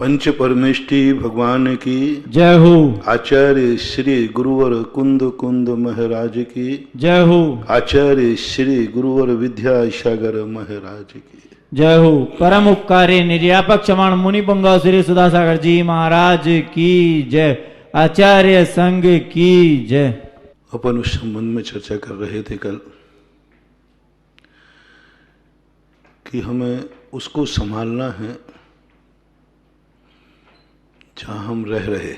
पंच परमेष्टि भगवान की जय हो। आचार्य श्री गुरुवर कुंद कुंद महाराज की जय हो। आचार्य श्री गुरुवर विद्यासागर महाराज की जय हो। परम उपकारी निर्यापक क्षमाण मुनि पुंगा श्री सुधासागर जी महाराज की जय। आचार्य संघ की जय। अपन उस संबंध में चर्चा कर रहे थे कल कि हमें उसको संभालना है जहाँ हम रह रहे।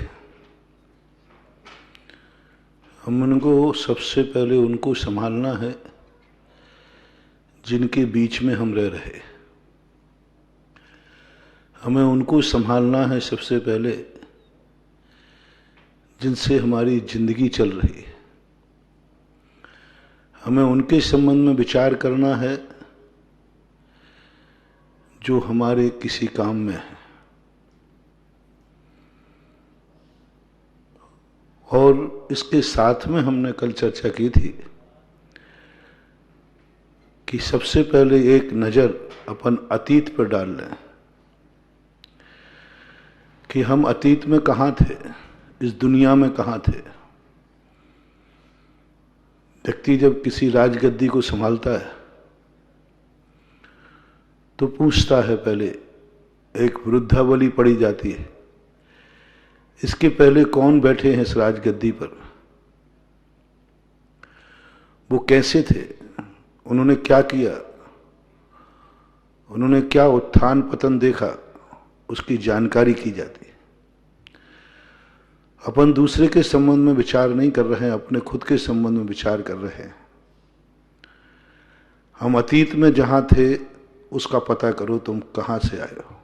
हम उनको सबसे पहले उनको संभालना है जिनके बीच में हम रह रहे। हमें उनको संभालना है सबसे पहले जिनसे हमारी जिंदगी चल रही है। हमें उनके संबंध में विचार करना है जो हमारे किसी काम में है। और इसके साथ में हमने कल चर्चा की थी कि सबसे पहले एक नज़र अपन अतीत पर डाल लें कि हम अतीत में कहाँ थे, इस दुनिया में कहाँ थे। व्यक्ति जब किसी राजगद्दी को संभालता है तो पूछता है, पहले एक वृद्धावली पड़ी जाती है, इसके पहले कौन बैठे हैं इस राजगद्दी पर, वो कैसे थे, उन्होंने क्या किया, उन्होंने क्या उत्थान पतन देखा, उसकी जानकारी की जाती है। अपन दूसरे के संबंध में विचार नहीं कर रहे हैं, अपने खुद के संबंध में विचार कर रहे हैं। हम अतीत में जहां थे उसका पता करो, तुम कहां से आए हो,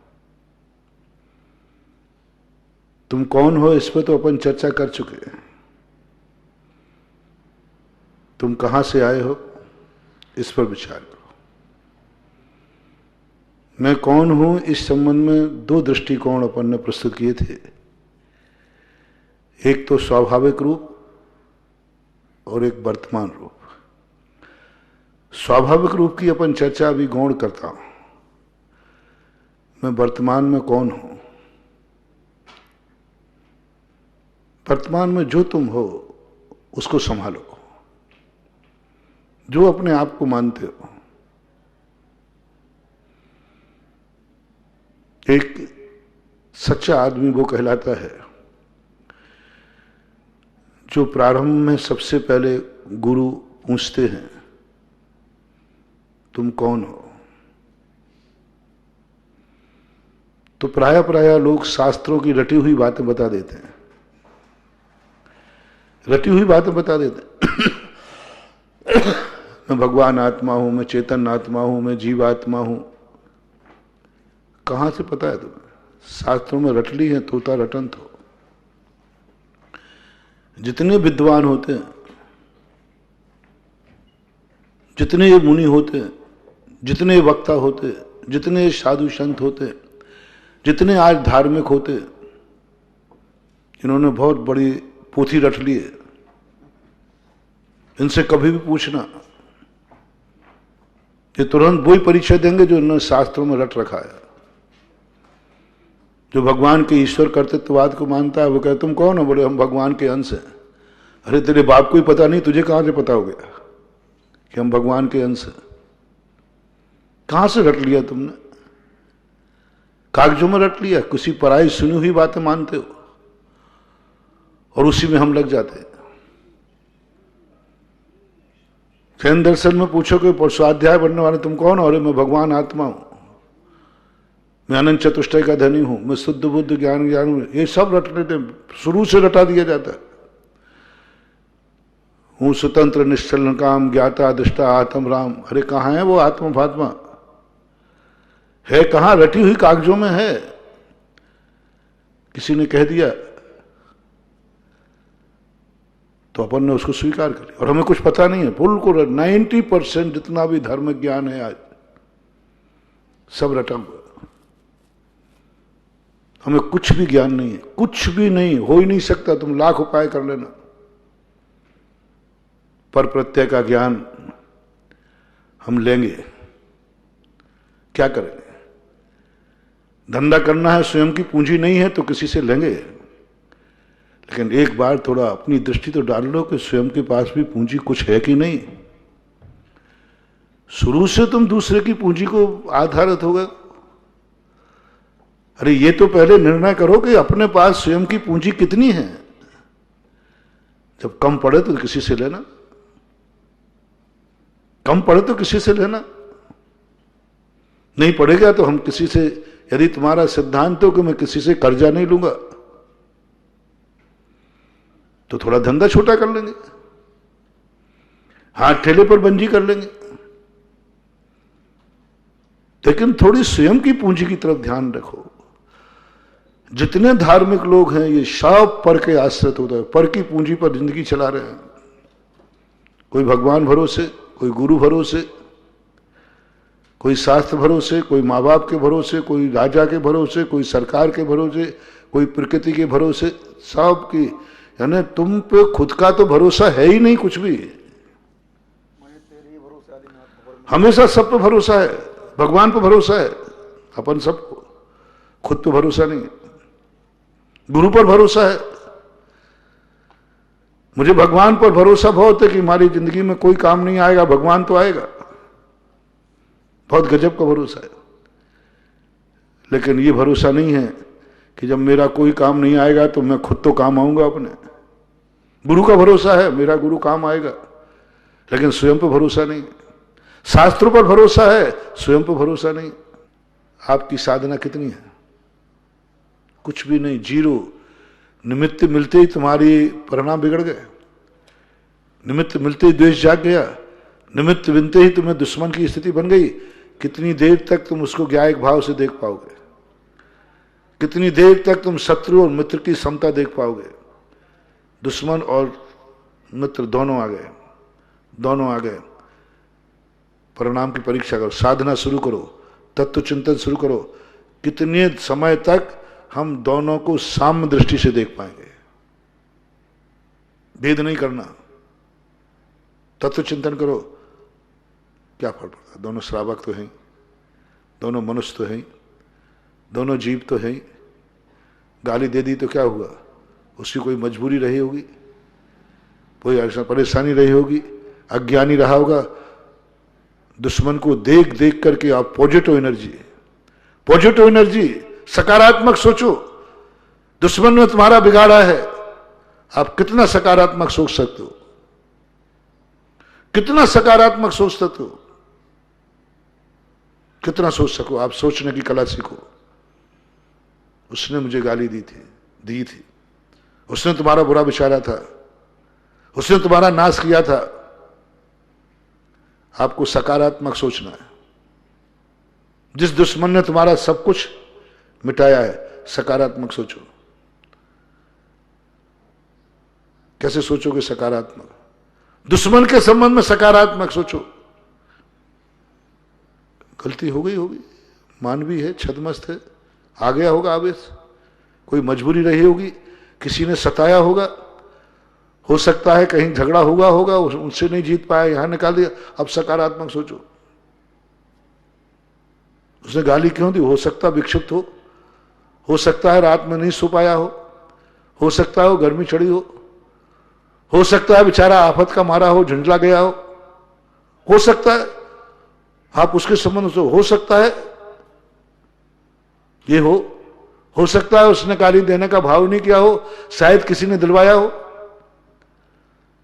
तुम कौन हो, इस पर तो अपन चर्चा कर चुके हैं। तुम कहां से आए हो इस पर विचार करो। मैं कौन हूं इस संबंध में दो दृष्टिकोण अपन ने प्रस्तुत किए थे। एक तो स्वाभाविक रूप और एक वर्तमान रूप। स्वाभाविक रूप की अपन चर्चा अभी गौण करता हूं। मैं वर्तमान में कौन हूं। वर्तमान में जो तुम हो उसको संभालो, जो अपने आप को मानते हो। एक सच्चा आदमी वो कहलाता है जो प्रारंभ में सबसे पहले गुरु पूछते हैं, तुम कौन हो। तो प्राय लोग शास्त्रों की रटी हुई बातें बता देते हैं, रटी हुई बातें बता देते हैं। मैं भगवान आत्मा हूं, मैं चेतन आत्मा हूं, मैं जीवात्मा हूं। कहां से पता है तुम्हें? शास्त्रों में रट ली है, तोता रटन तो। जितने विद्वान होते हैं, जितने मुनि होते हैं, जितने वक्ता होते हैं, जितने साधु संत होते हैं, जितने आज धार्मिक होते हैं, इन्होंने बहुत बड़ी पोथी रट ली है। इनसे कभी भी पूछना, ये तुरंत वही परिचय देंगे जो इन्होंने शास्त्रों में रट रखा है। जो भगवान के ईश्वर कर्तृत्ववाद को मानता है वो कहते तुम कौन हो? बोले हम भगवान के अंश हैं। अरे तेरे बाप को ही पता नहीं, तुझे कहां से पता हो गया कि हम भगवान के अंश हैं? कहां से रट लिया तुमने? कागजों में रट लिया, किसी पराई सुनी हुई बातें मानते हो और उसी में हम लग जाते हैं। जैन दर्शन में पूछोगे स्वाध्याय बनने वाले तुम कौन हो? अरे मैं भगवान आत्मा हूं, मैं अनंत चतुष्टय का धनी हूं, मैं शुद्ध बुद्ध ज्ञान हूं। ये सब रट लेते, शुरू से रटा दिया जाता है। हूं स्वतंत्र निश्चल काम ज्ञाता दृष्टा आत्म राम। अरे कहां है वो आत्मा फात्मा? है कहां? रटी हुई कागजों में है। किसी ने कह दिया तो अपन ने उसको स्वीकार कर लिया और हमें कुछ पता नहीं है। बिल्कुल 90% जितना भी धर्म ज्ञान है आज सब रटा हुआ। हमें कुछ भी ज्ञान नहीं है, कुछ भी नहीं, हो ही नहीं सकता। तुम लाख उपाय कर लेना, पर प्रत्यय का ज्ञान हम लेंगे क्या करेंगे? धंधा करना है, स्वयं की पूंजी नहीं है तो किसी से लेंगे, लेकिन एक बार थोड़ा अपनी दृष्टि तो डाल लो कि स्वयं के पास भी पूंजी कुछ है कि नहीं। शुरू से तुम दूसरे की पूंजी को आधारित हो गए। अरे ये तो पहले निर्णय करो कि अपने पास स्वयं की पूंजी कितनी है। जब कम पड़े तो किसी से लेना, कम पड़े तो किसी से लेना, नहीं पड़ेगा तो हम किसी से, यदि तुम्हारा सिद्धांत हो कि मैं किसी से कर्जा नहीं लूंगा तो थोड़ा धंधा छोटा कर लेंगे, हाथ ठेले पर बंजी कर लेंगे, लेकिन थोड़ी स्वयं की पूंजी की तरफ ध्यान रखो। जितने धार्मिक लोग हैं ये सब पर के आश्रित होते हैं, पर की पूंजी पर जिंदगी चला रहे हैं। कोई भगवान भरोसे, कोई गुरु भरोसे, कोई शास्त्र भरोसे, कोई माँ बाप के भरोसे, कोई राजा के भरोसे, कोई सरकार के भरोसे, कोई प्रकृति के भरोसे, सब की, यानी तुम पे खुद का तो भरोसा है ही नहीं कुछ भी। हमेशा सब पे भरोसा है, भगवान पे भरोसा है, अपन सबको, खुद पे भरोसा नहीं है। गुरु पर भरोसा है, मुझे भगवान पर भरोसा बहुत है कि हमारी जिंदगी में कोई काम नहीं आएगा, भगवान तो आएगा, बहुत गजब का भरोसा है। लेकिन ये भरोसा नहीं है कि जब मेरा कोई काम नहीं आएगा तो मैं खुद तो काम आऊंगा अपने। गुरु का भरोसा है, मेरा गुरु काम आएगा, लेकिन स्वयं पर भरोसा नहीं। शास्त्रों पर भरोसा है, स्वयं पर भरोसा नहीं। आपकी साधना कितनी है? कुछ भी नहीं, जीरो। निमित्त मिलते ही तुम्हारी परिणाम बिगड़ गए, निमित्त मिलते ही द्वेष जाग गया, निमित्त बिनते ही तुम्हें दुश्मन की स्थिति बन गई। कितनी देर तक तुम उसको ज्ञायक भाव से देख पाओगे? कितनी देर तक तुम शत्रु और मित्र की समता देख पाओगे? दुश्मन और मित्र दोनों आ गए, दोनों आ गए। परिणाम की परीक्षा करो, साधना शुरू करो, तत्व चिंतन शुरू करो। कितने समय तक हम दोनों को साम्य दृष्टि से देख पाएंगे? भेद नहीं करना, तत्व चिंतन करो, क्या फर्क पड़ता? दोनों श्रावक तो हैं, दोनों मनुष्य तो हैं, दोनों जीव तो हैं। गाली दे दी तो क्या हुआ? उसकी कोई मजबूरी रही होगी, कोई ऐसा परेशानी रही होगी, अज्ञानी रहा होगा। दुश्मन को देख देख करके आप पॉजिटिव एनर्जी, सकारात्मक सोचो। दुश्मन ने तुम्हारा बिगाड़ा है, आप कितना सकारात्मक सोच सकते हो? कितना सकारात्मक सोच सकते हो? कितना सोच सको? आप सोचने की कला सीखो। उसने मुझे गाली दी थी, उसने तुम्हारा बुरा विचारा था, उसने तुम्हारा नाश किया था। आपको सकारात्मक सोचना है। जिस दुश्मन ने तुम्हारा सब कुछ मिटाया है, सकारात्मक सोचो। कैसे सोचोगे सकारात्मक? दुश्मन के संबंध में सकारात्मक सोचो। गलती हो गई होगी, मानवी है, छदमस्त है, आ गया होगा आवेश, कोई मजबूरी रही होगी, किसी ने सताया होगा, हो सकता है कहीं झगड़ा हुआ होगा, उनसे नहीं जीत पाया, यहां निकाल दिया। अब सकारात्मक सोचो। उसने गाली क्यों दी? हो सकता विक्षिप्त हो सकता है रात में नहीं सो पाया हो सकता है वो गर्मी चढ़ी हो सकता है बेचारा आफत का मारा हो, झुंझला गया हो सकता है आप उसके संबंध से, हो सकता है ये हो सकता है उसने गाली देने का भाव नहीं किया हो, शायद किसी ने दिलवाया हो,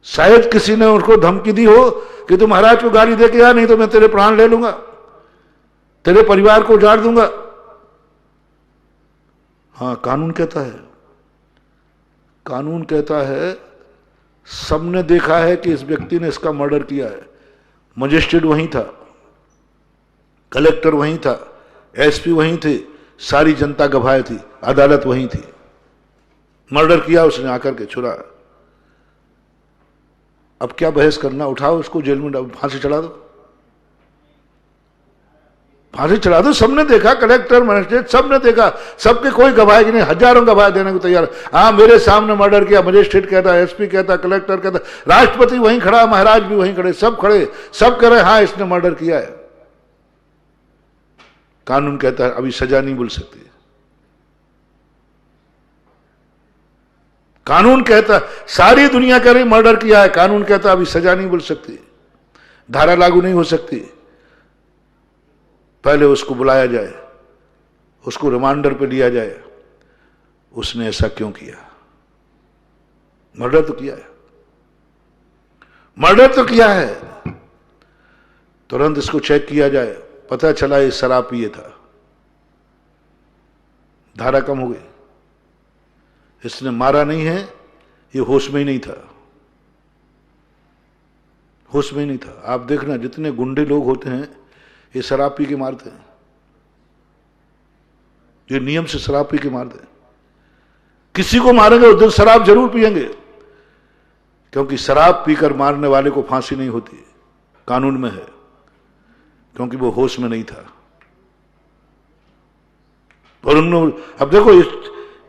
शायद किसी ने उनको धमकी दी हो कि तू महाराज को गाली दे के आ, नहीं तो मैं तेरे प्राण ले लूंगा, तेरे परिवार को उजाड़ दूंगा। हाँ, कानून कहता है सबने देखा है कि इस व्यक्ति ने इसका मर्डर किया है। मजिस्ट्रेट वहीं था, कलेक्टर वहीं था, एसपी वहीं थे, सारी जनता गवाह थी, अदालत वहीं थी। मर्डर किया उसने आकर के, छुरा। अब क्या बहस करना? उठाओ उसको जेल में, फांसी चढ़ा दो, फांसी चढ़ा दो। सबने देखा, कलेक्टर मजिस्ट्रेट सबने देखा, सबके कोई गवाह की नहीं, हजारों गवाह देने को तैयार। हाँ, मेरे सामने मर्डर किया, मजिस्ट्रेट कहता, एसपी कहता, कलेक्टर कहता, राष्ट्रपति वहीं खड़ा, महाराज भी वहीं खड़े, सब कह रहे हाँ इसने मर्डर किया है। कानून कहता है अभी सजा नहीं मिल सकती, कानून कहता, सारी दुनिया कह रही मर्डर किया है, कानून कहता अभी सजा नहीं मिल सकती, धारा लागू नहीं हो सकती, पहले उसको बुलाया जाए, उसको रिमांडर पे लिया जाए। उसने ऐसा क्यों किया? मर्डर तो किया है, मर्डर तो किया है। तुरंत इसको चेक किया जाए, पता चला ये शराब पिए था, धारा कम हो गई। इसने मारा नहीं है, ये होश में ही नहीं था, होश में ही नहीं था। आप देखना जितने गुंडे लोग होते हैं ये शराब पी के मारते हैं, ये नियम से शराब पी के मारते हैं। किसी को मारेंगे उस दिन शराब जरूर पिएंगे, क्योंकि शराब पीकर मारने वाले को फांसी नहीं होती, कानून में है, क्योंकि वो होश में नहीं था। और उन्होंने, अब देखो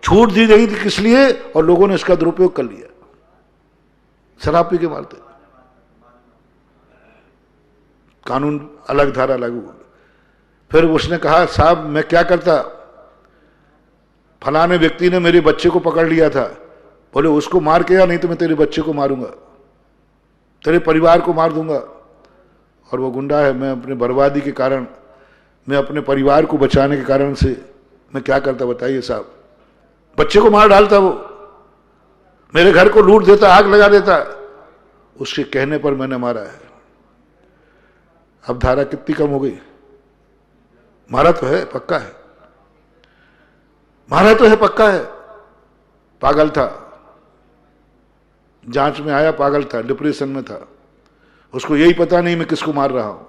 छूट दी गई थी किस लिए, और लोगों ने इसका दुरुपयोग कर लिया, शराब पी के मारते। कानून अलग धारा लागू। फिर उसने कहा साहब मैं क्या करता, फलाने व्यक्ति ने मेरे बच्चे को पकड़ लिया था, बोले उसको मार के या नहीं तो मैं तेरे बच्चे को मारूंगा, तेरे परिवार को मार दूंगा। और वो गुंडा है, मैं अपने बर्बादी के कारण, मैं अपने परिवार को बचाने के कारण से मैं क्या करता बताइए साहब, बच्चे को मार डालता, वो मेरे घर को लूट देता, आग लगा देता, उसके कहने पर मैंने मारा है। अब धारा कितनी कम हो गई? मारा तो है, पक्का है, मारा तो है, पक्का है। पागल था, जांच में आया पागल था, डिप्रेशन में था, उसको यही पता नहीं मैं किसको मार रहा हूं,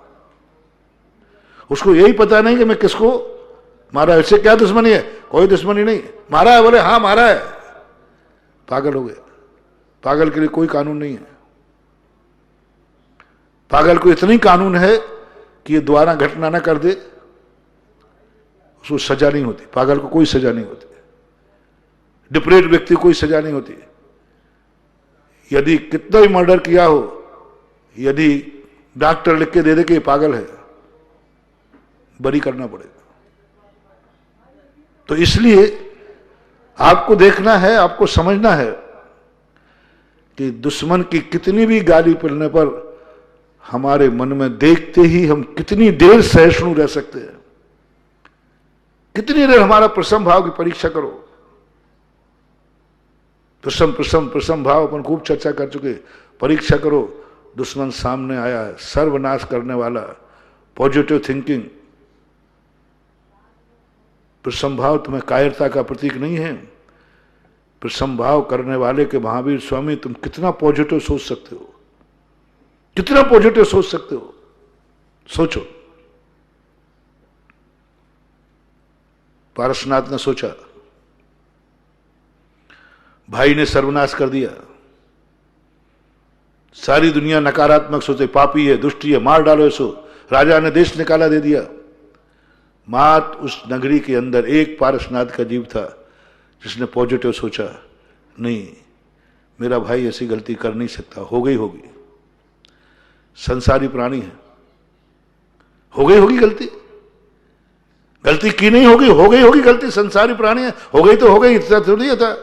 उसको यही पता नहीं कि मैं किसको मारा। इससे क्या दुश्मनी है? कोई दुश्मनी नहीं, मारा है, बोले हाँ मारा है, पागल हो गया। पागल के लिए कोई कानून नहीं है, पागल को इतनी कानून है कि ये दोबारा घटना ना कर दे, उसको सजा नहीं होती, पागल को कोई सजा नहीं होती, डिप्रेड व्यक्ति को कोई सजा नहीं होती। यदि कितना भी मर्डर किया हो, यदि डॉक्टर लिख के दे दे कि ये पागल है, बरी करना पड़ेगा। तो इसलिए आपको देखना है, आपको समझना है कि दुश्मन की कितनी भी गाली पड़ने पर हमारे मन में देखते ही हम कितनी देर सहिष्णु रह सकते हैं, कितनी देर हमारा प्रसम भाव की परीक्षा करो। प्रसम प्रसम प्रसम भाव अपन खूब चर्चा कर चुके, परीक्षा करो। दुश्मन सामने आया है, सर्वनाश करने वाला, पॉजिटिव थिंकिंग। प्रसंभाव तुम्हें कायरता का प्रतीक नहीं है। प्रसंभाव करने वाले के महावीर स्वामी, तुम कितना पॉजिटिव सोच सकते हो, कितना पॉजिटिव सोच सकते हो, सोचो। पारसनाथ ने सोचा, भाई ने सर्वनाश कर दिया, सारी दुनिया नकारात्मक सोचे, पापी है, दुष्टी है, मार डालो इसो। राजा ने देश निकाला दे दिया। मात्र उस नगरी के अंदर एक पारसनाथ का जीव था जिसने पॉजिटिव सोचा, नहीं मेरा भाई ऐसी गलती कर नहीं सकता, हो गई होगी, संसारी प्राणी है, हो गई होगी गलती, गलती की नहीं होगी, हो गई होगी गलती, संसारी प्राणी है, हो गई तो हो गई, इतना थोड़ी था।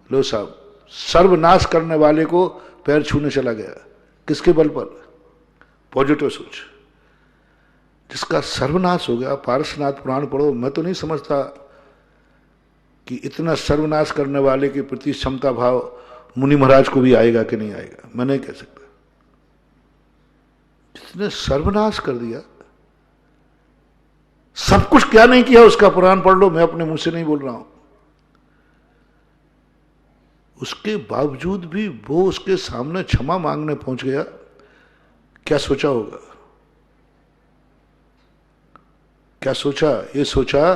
लो साहब, सर्वनाश करने वाले को पैर छूने चला गया, किसके बल पर? पॉजिटिव सोच। जिसका सर्वनाश हो गया, पारसनाथ पुराण पढ़ो, मैं तो नहीं समझता कि इतना सर्वनाश करने वाले के प्रति क्षमता भाव मुनि महाराज को भी आएगा कि नहीं आएगा, मैं नहीं कह सकता। जिसने सर्वनाश कर दिया, सब कुछ क्या नहीं किया उसका पुराण पढ़ लो, मैं अपने मुंह से नहीं बोल रहा हूं। उसके बावजूद भी वो उसके सामने क्षमा मांगने पहुंच गया, क्या सोचा होगा? क्या सोचा? ये सोचा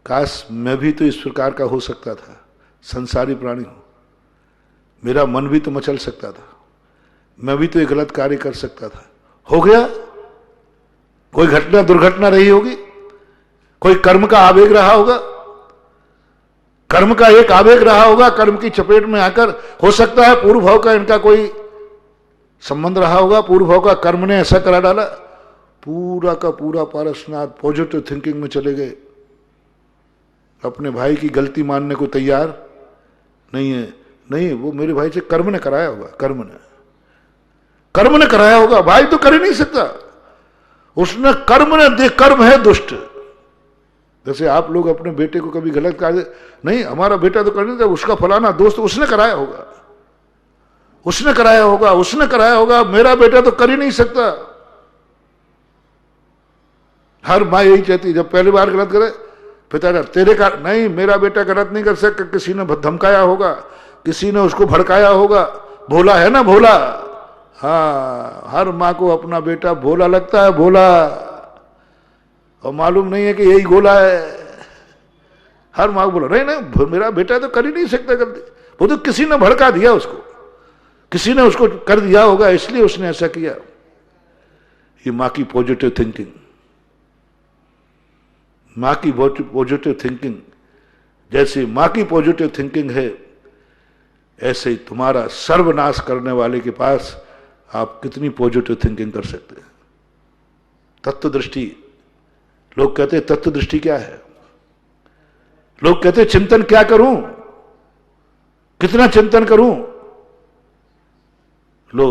काश मैं भी तो इस प्रकार का हो सकता था, संसारी प्राणी हूं, मेरा मन भी तो मचल सकता था, मैं भी तो एक गलत कार्य कर सकता था, हो गया। कोई घटना दुर्घटना रही होगी, कोई कर्म का आवेग रहा होगा, कर्म का एक आवेग रहा होगा, कर्म की चपेट में आकर, हो सकता है पूर्व भाव का इनका कोई संबंध रहा होगा, पूर्व भाव का कर्म ने ऐसा करा डाला। पूरा का पूरा पारसनाथ पॉजिटिव थिंकिंग में चले गए, अपने भाई की गलती मानने को तैयार नहीं है, नहीं, वो मेरे भाई से कर्म ने कराया होगा, कर्म ने कराया होगा, भाई तो कर ही नहीं सकता। उसने कर्म ने दे, कर्म है दुष्ट। जैसे आप लोग अपने बेटे को कभी गलत कहा, नहीं हमारा बेटा तो कर नहीं था, उसका फलाना दोस्त उसने कराया होगा, उसने कराया होगा, उसने कराया होगा, मेरा बेटा तो कर ही नहीं सकता। हर माँ यही चाहती है, जब पहली बार गलत करे पिता तेरे का नहीं, मेरा बेटा गलत नहीं कर सकता, किसी ने धमकाया होगा, किसी ने उसको भड़काया होगा, भोला है ना भोला। हाँ, हर माँ को अपना बेटा भोला लगता है, भोला, और मालूम नहीं है कि यही गोला है। हर माँ को बोला नहीं नहीं मेरा बेटा तो कर ही नहीं सकता गलती, वो तो किसी ने भड़का दिया उसको, किसी ने उसको कर दिया होगा, इसलिए उसने ऐसा किया। ये माँ की पॉजिटिव थिंकिंग, माँ की पॉजिटिव थिंकिंग, जैसे माँ की पॉजिटिव थिंकिंग है, ऐसे ही तुम्हारा सर्वनाश करने वाले के पास आप कितनी पॉजिटिव थिंकिंग कर सकते हैं। तत्व दृष्टि, लोग कहते हैं तत्व दृष्टि क्या है, लोग कहते हैं चिंतन क्या करूं, कितना चिंतन करूं। लो,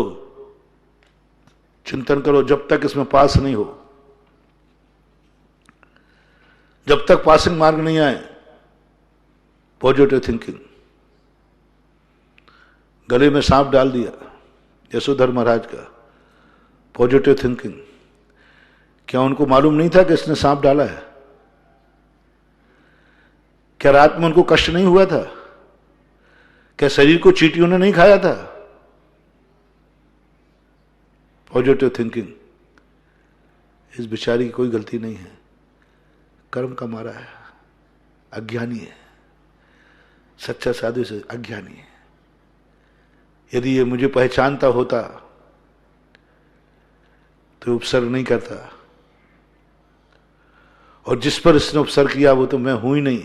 चिंतन करो जब तक इसमें पास नहीं हो, जब तक पासिंग मार्क नहीं आए। पॉजिटिव थिंकिंग, गले में सांप डाल दिया यशोधर महाराज का, पॉजिटिव थिंकिंग। क्या उनको मालूम नहीं था कि इसने सांप डाला है? क्या रात में उनको कष्ट नहीं हुआ था? क्या शरीर को चींटियों ने नहीं खाया था? Positive thinking. इस बेचारी की कोई गलती नहीं है, कर्म का मारा है, अज्ञानी है, सच्चा साधु से अज्ञानी है। यदि ये मुझे पहचानता होता तो उपसर्ग नहीं करता, और जिस पर इसने उपसर्ग किया वो तो मैं हूं ही नहीं।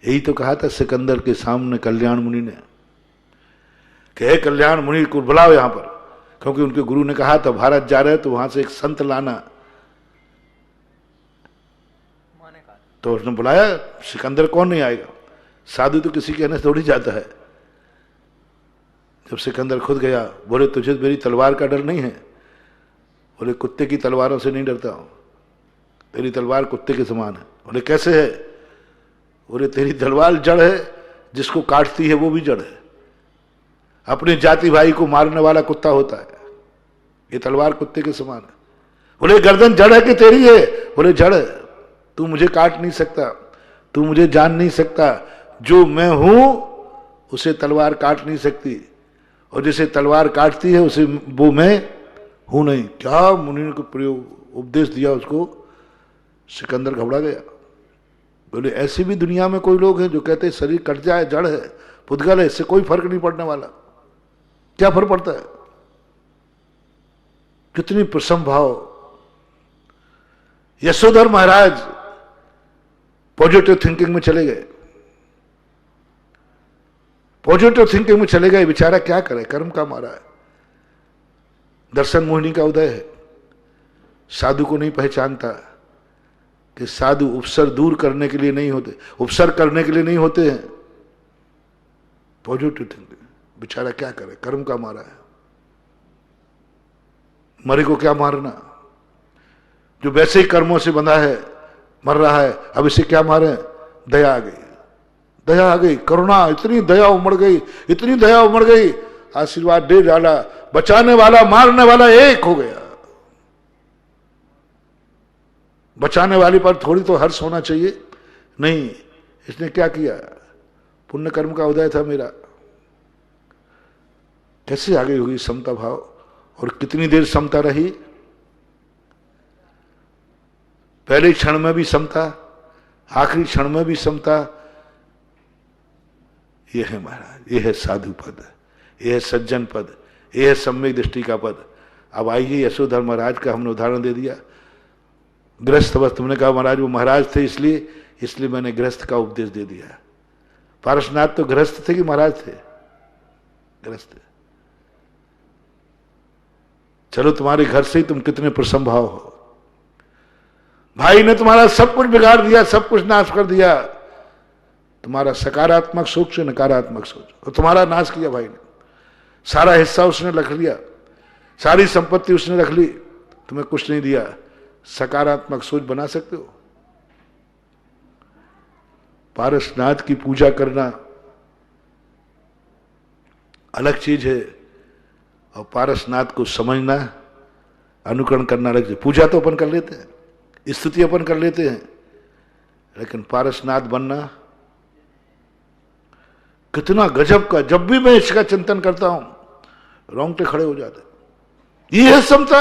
यही तो कहा था सिकंदर के सामने कल्याण मुनि ने कि हे कल्याण मुनि को बुलाओ यहां पर, क्योंकि उनके गुरु ने कहा था भारत जा रहे तो वहां से एक संत लाना। तो उसने बुलाया, सिकंदर कौन नहीं आएगा, साधु तो किसी कहने से थोड़ी जाता है। जब सिकंदर खुद गया, बोले तुझे मेरी तलवार का डर नहीं है? बोले कुत्ते की तलवारों से नहीं डरता हूं, तेरी तलवार कुत्ते के समान है। बोले कैसे है? बोले तेरी तलवार जड़ है, जिसको काटती है वो भी जड़ है। अपने जाति भाई को मारने वाला कुत्ता होता है, ये तलवार कुत्ते के समान है। बोले गर्दन जड़ है कि तेरी है? बोले जड़ है, तू मुझे काट नहीं सकता, तू मुझे जान नहीं सकता, जो मैं हूं उसे तलवार काट नहीं सकती, और जिसे तलवार काटती है उसे वो मैं हूं नहीं। क्या मुनि को प्रयोग उपदेश दिया उसको, सिकंदर घबरा गया। बोले ऐसी भी दुनिया में कोई लोग हैं जो कहते हैं शरीर कट जाए जड़ है, पुद्गल है, इससे कोई फर्क नहीं पड़ने वाला। क्या फर्क पड़ता है? कितनी प्रसन्न भाव। यशोधर महाराज पॉजिटिव थिंकिंग में चले गए, पॉजिटिव थिंकिंग में चले गए। बेचारा क्या करे, कर्म का मारा है। दर्शन मोहिनी का उदय है, साधु को नहीं पहचानता कि साधु उपसर दूर करने के लिए नहीं होते, उपसर करने के लिए नहीं होते हैं। पॉजिटिव थिंकिंग, बेचारा क्या करे, कर्म का मारा है। मरे को क्या मारना, जो वैसे ही कर्मों से बंधा है, मर रहा है, अब इसे क्या मारे? दया आ गई, दया आ गई, करुणा, इतनी दया उमड़ गई, इतनी दया उमड़ गई, आशीर्वाद दे डाला, बचाने वाला मारने वाला एक हो गया। बचाने वाले पर थोड़ी तो हर्ष होना चाहिए? नहीं, इसने क्या किया? पुण्य कर्म का उदय था मेरा। कैसे आगे हुई समता भाव, और कितनी देर समता रही? पहले क्षण में भी समता, आखिरी क्षण में भी समता। यह है महाराज, यह है साधु पद, यह है सज्जन पद, यह है सम्यक दृष्टि का पद। अब आइए, यशोधर महाराज का हमने उदाहरण दे दिया। गृहस्थ, बस तुमने कहा महाराज वो महाराज थे इसलिए मैंने गृहस्थ का उपदेश दे दिया। पारसनाथ तो गृहस्थ थे कि महाराज थे? गृहस्थ। चलो तुम्हारे घर से ही तुम कितने प्रसन्न भाव हो। भाई ने तुम्हारा सब कुछ बिगाड़ दिया, सब कुछ नाश कर दिया, तुम्हारा सकारात्मक सोच से नकारात्मक सोच, और तुम्हारा नाश किया भाई ने। सारा हिस्सा उसने रख लिया, सारी संपत्ति उसने रख ली, तुम्हें कुछ नहीं दिया। सकारात्मक सोच बना सकते हो? पारसनाथ की पूजा करना अलग चीज है, और पारसनाथ को समझना, अनुकरण करना अलग चीज। पूजा तो अपन कर लेते हैं, स्तुति अपन कर लेते हैं, लेकिन पारसनाथ बनना कितना गजब का। जब भी मैं इसका चिंतन करता हूं रोंगटे खड़े हो जाते। ये है समता,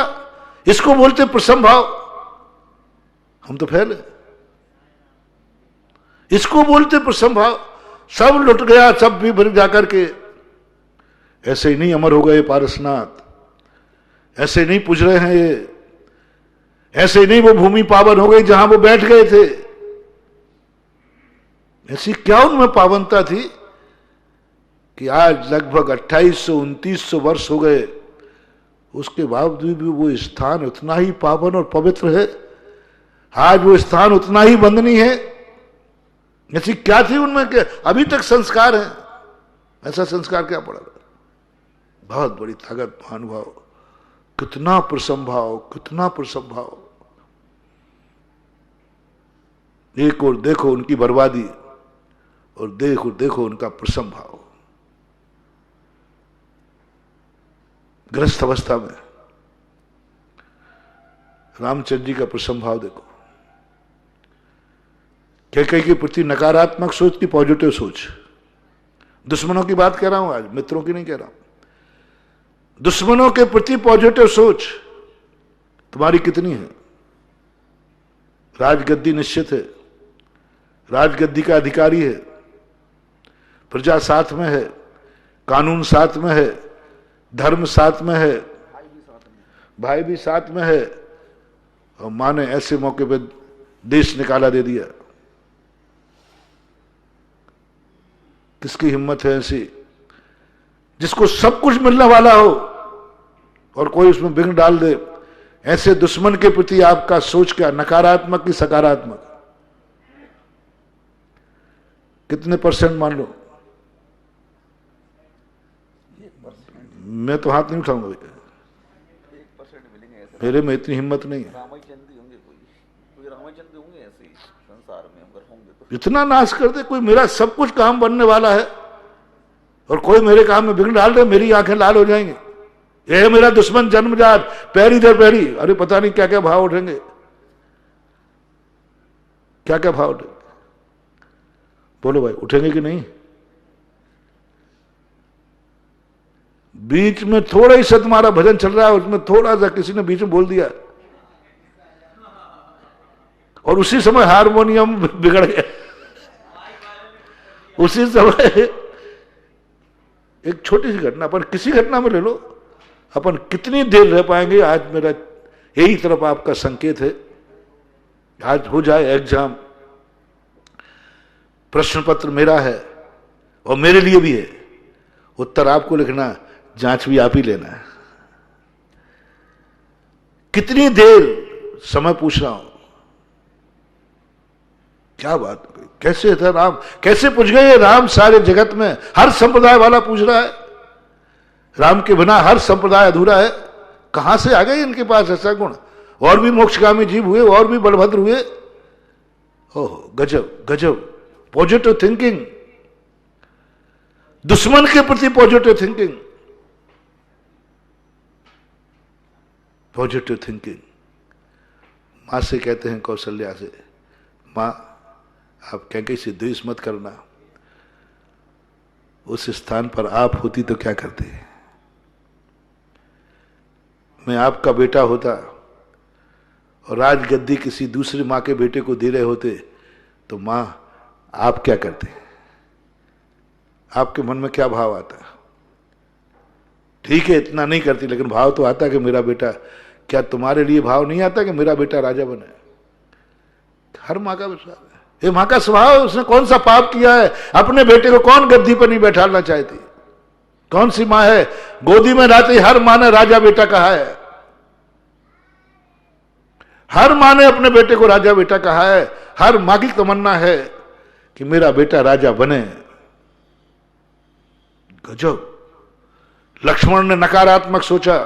इसको बोलते प्रसन्न भाव। हम तो फैले, इसको बोलते प्रसन्न भाव। सब लुट गया, सब भी भर जाकर के। ऐसे ही नहीं अमर हो गए पारसनाथ, ऐसे नहीं पूज रहे हैं ये, ऐसे ही नहीं वो भूमि पावन हो गई जहां वो बैठ गए थे। ऐसी क्या उनमें पावनता थी कि आज लगभग 2800-2900 वर्ष हो गए, उसके बावजूद भी वो स्थान उतना ही पावन और पवित्र है। आज वो स्थान उतना ही वंदनीय है। ऐसी क्या थी उनमें कि अभी तक संस्कार है? ऐसा संस्कार क्या पड़ा? बहुत बड़ी ताकत, महानुभाव। कितना प्रसंभाव, कितना प्रसंभाव। एक और देखो उनकी बर्बादी, और देखो उनका प्रसंभाव। ग्रस्त अवस्था में रामचंद्र जी का प्रसंभाव देखो। कैकेयी के प्रति नकारात्मक सोच की पॉजिटिव सोच। दुश्मनों की बात कह रहा हूं आज, मित्रों की नहीं कह रहा हूं। दुश्मनों के प्रति पॉजिटिव सोच तुम्हारी कितनी है? राजगद्दी निश्चित है, राजगद्दी का अधिकारी है, प्रजा साथ में है, कानून साथ में है, धर्म साथ में है, भाई भी साथ में है, और मां ने ऐसे मौके पे देश निकाला दे दिया। किसकी हिम्मत है ऐसी, जिसको सब कुछ मिलने वाला हो और कोई उसमें विघ्न डाल दे? ऐसे दुश्मन के प्रति आपका सोच क्या, नकारात्मक की सकारात्मक? कितने परसेंट मान लो? मैं तो हाथ नहीं उठाऊंगा, मेरे में इतनी हिम्मत नहीं है। इतना नाश कर दे कोई, मेरा सब कुछ काम बनने वाला है और कोई मेरे काम में विघ्न डाल दे, मेरी आंखें लाल हो जाएंगी। यह है मेरा दुश्मन जन्मजात, पैरी दर पैरी। अरे पता नहीं क्या क्या भाव उठेंगे, क्या क्या भाव उठेंगे। बोलो भाई, उठेंगे कि नहीं? बीच में थोड़ा ही सा तुम्हारा भजन चल रहा है, उसमें थोड़ा सा किसी ने बीच में बोल दिया और उसी समय हारमोनियम बिगड़ गया। उसी समय एक छोटी सी घटना, पर किसी घटना में ले लो, अपन कितनी देर रह पाएंगे? आज मेरा यही तरफ आपका संकेत है। आज हो जाए एग्जाम, प्रश्न पत्र मेरा है और मेरे लिए भी है, उत्तर आपको लिखना, जांच भी आप ही लेना है। कितनी देर समय पूछ रहा हूं? क्या बात, कैसे था राम, कैसे पूछ गए राम? सारे जगत में हर संप्रदाय वाला पूछ रहा है, राम के बिना हर संप्रदाय अधूरा है। कहां से आ गए इनके पास ऐसा गुण? और भी मोक्षगामी जीव हुए, और भी बलभद्र हुए। ओह गजब गजब, पॉजिटिव थिंकिंग, दुश्मन के प्रति पॉजिटिव थिंकिंग, पॉजिटिव थिंकिंग। मां से कहते हैं कौशल्या से, मां आप कैकेयी से द्वेष मत करना, उस स्थान पर आप होती तो क्या करते? मैं आपका बेटा होता और राजगद्दी किसी दूसरी मां के बेटे को दे रहे होते तो मां आप क्या करते? आपके मन में क्या भाव आता? ठीक है इतना नहीं करती, लेकिन भाव तो आता कि मेरा बेटा, क्या तुम्हारे लिए भाव नहीं आता कि मेरा बेटा राजा बने? हर मां का विश्वास है, ये मां का स्वभाव है। उसने कौन सा पाप किया है? अपने बेटे को कौन गद्दी पर नहीं बैठाना चाहती? कौन सी मां है गोदी में लाती? हर मां ने राजा बेटा कहा है, हर मां ने अपने बेटे को राजा बेटा कहा है। हर मां की तमन्ना है कि मेरा बेटा राजा बने। गजब। लक्ष्मण ने नकारात्मक सोचा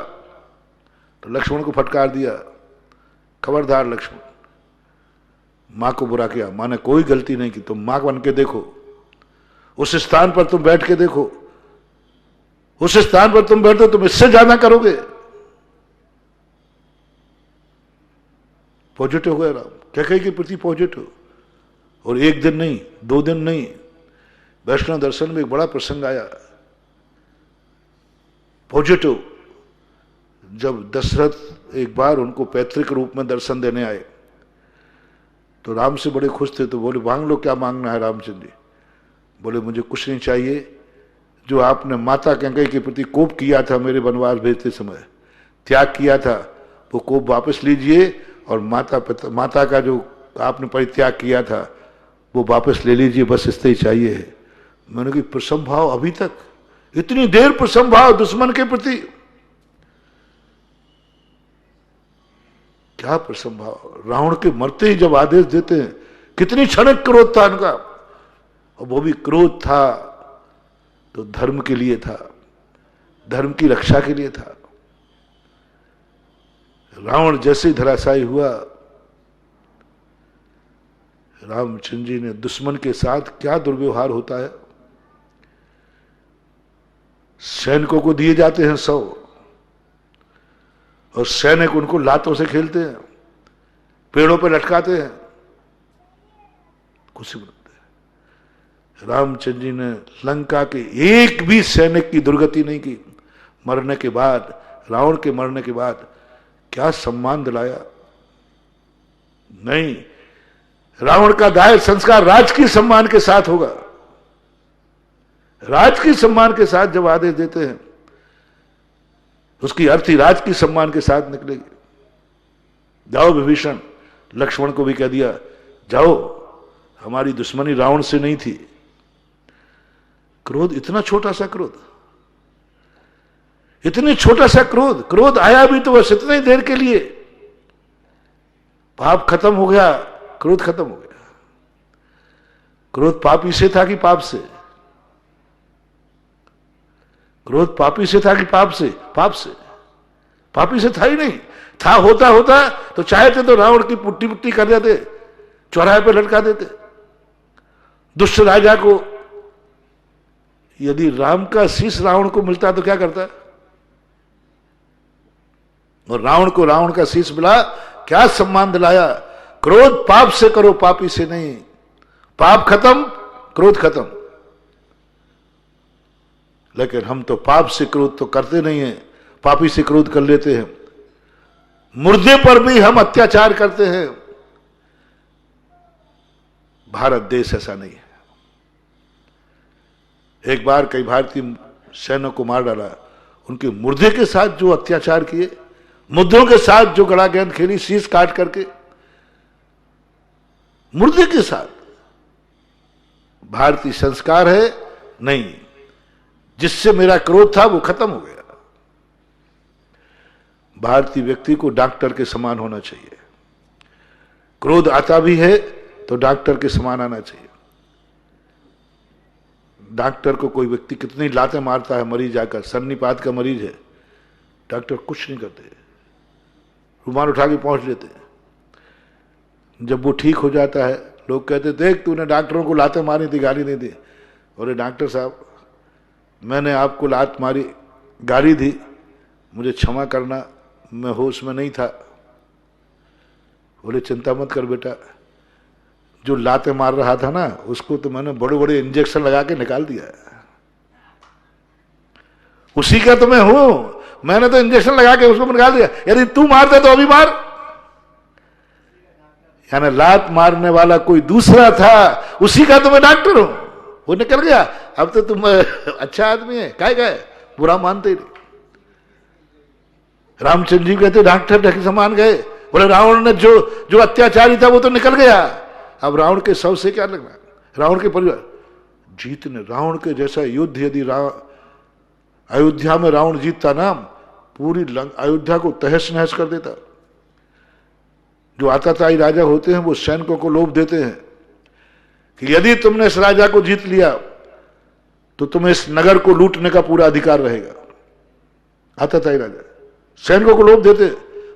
तो लक्ष्मण को फटकार दिया, खबरदार लक्ष्मण। मां को बुरा किया, मां ने कोई गलती नहीं की, तुम मां बन के देखो, उस स्थान पर तुम बैठ के देखो, उस स्थान पर तुम बैठो तुम इससे ज्यादा करोगे। पॉजिटिव हो गया राम, कैकेयी के प्रति पॉजिटिव। और एक दिन नहीं, 2 दिन नहीं, वैष्णव दर्शन में एक बड़ा प्रसंग आया पॉजिटिव। जब दशरथ एक बार उनको पैतृक रूप में दर्शन देने आए तो राम से बड़े खुश थे, तो बोले मांग लो, क्या मांगना है रामचंद्र जी? बोले मुझे कुछ नहीं चाहिए, जो आपने माता कैकेयी के प्रति कोप किया था मेरे वनवास भेजते समय, त्याग किया था, वो कोप वापस लीजिए, और माता का जो आपने परित्याग किया था वो वापस ले लीजिए, बस इससे ही चाहिए है। मैंने कहा प्रसम भाव, अभी तक इतनी देर प्रसम भाव दुश्मन के प्रति, क्या प्रसम भाव। रावण के मरते ही जब आदेश देते हैं, कितनी क्षणिक क्रोध था उनका, और वो भी क्रोध था तो धर्म के लिए था, धर्म की रक्षा के लिए था। रावण जैसे धराशायी हुआ, रामचंद्र जी ने दुश्मन के साथ क्या दुर्व्यवहार होता है। सैनिकों को दिए जाते हैं 100 और सैनिक उनको लातों से खेलते हैं, पेड़ों पर लटकाते हैं, कुछ बनाते हैं। रामचंद्र जी ने लंका के एक भी सैनिक की दुर्गति नहीं की। मरने के बाद, रावण के मरने के बाद क्या सम्मान दिलाया। नहीं, रावण का दाह संस्कार राजकीय सम्मान के साथ होगा। राजकीय सम्मान के साथ जब आदेश देते हैं, उसकी अर्थी राजकीय सम्मान के साथ निकलेगी। जाओ विभीषण, लक्ष्मण को भी कह दिया, जाओ, हमारी दुश्मनी रावण से नहीं थी। क्रोध, इतना छोटा सा क्रोध, इतने छोटा सा क्रोध, क्रोध आया भी तो बस इतनी देर के लिए, पाप खत्म हो गया, क्रोध खत्म हो गया। क्रोध पापी से था कि पाप से? क्रोध पापी से था कि पाप से? पाप से। पापी से था ही नहीं। था, होता होता तो चाहते तो रावण की पुट्टी पुट्टी कर देते, चौराहे पर लटका देते। दुष्ट राजा को यदि राम का शीश रावण को मिलता तो क्या करता? और रावण को रावण का शीश मिला, क्या सम्मान दिलाया। क्रोध पाप से करो, पापी से नहीं। पाप खत्म, क्रोध खत्म। लेकिन हम तो पाप से क्रोध तो करते नहीं हैं, पापी से क्रोध कर लेते हैं। मुर्दे पर भी हम अत्याचार करते हैं। भारत देश ऐसा नहीं है। एक बार कई भारतीय सैनिकों को मार डाला, उनके मुर्दे के साथ जो अत्याचार किए, मुद्दों के साथ जो गड़ा गेंद खेली, शीश काट करके, मुर्दे के साथ। भारतीय संस्कार है नहीं, जिससे मेरा क्रोध था वो खत्म हो गया। भारतीय व्यक्ति को डॉक्टर के समान होना चाहिए। क्रोध आता भी है तो डॉक्टर के समान आना चाहिए। डॉक्टर को कोई व्यक्ति कितनी लातें मारता है, मरीज आकर, सन्निपात का मरीज है, डॉक्टर कुछ नहीं करते, रुमाल उठा के पहुंच लेते हैं। जब वो ठीक हो जाता है, लोग कहते देख तूने डॉक्टरों को लातें मारी थी, गाली नहीं दी। अरे डॉक्टर साहब, मैंने आपको लात मारी, गाली दी, मुझे क्षमा करना, मैं होश में नहीं था। बोले चिंता मत कर बेटा, जो लातें मार रहा था ना, उसको तो मैंने बड़े बड़े इंजेक्शन लगा के निकाल दिया। उसी का तो मैं हूं, मैंने तो इंजेक्शन लगा के उसको निकाल दिया। यदि तू मारता तो अभी मार। यानी लात मारने वाला कोई दूसरा था, उसी का तो मैं डॉक्टर हूं, वो निकल गया। अब तो तुम अच्छा आदमी है, काय काय बुरा मानते नहीं। रामचंद्र जी कहते डॉक्टर के समान गए। बोले रावण ने जो अत्याचारी था वो तो निकल गया, अब रावण के शव से क्या लगना, रावण के परिवार। जीतने रावण के जैसा युद्ध यदि अयोध्या में रावण जीतता ना, पूरी अयोध्या को तहस नहस कर देता। जो आताताई राजा होते हैं वो सैनिकों को लोभ देते हैं कि यदि तुमने इस राजा को जीत लिया तो तुम्हें इस नगर को लूटने का पूरा अधिकार रहेगा। आता था राजा, सैनिकों को लोभ देते,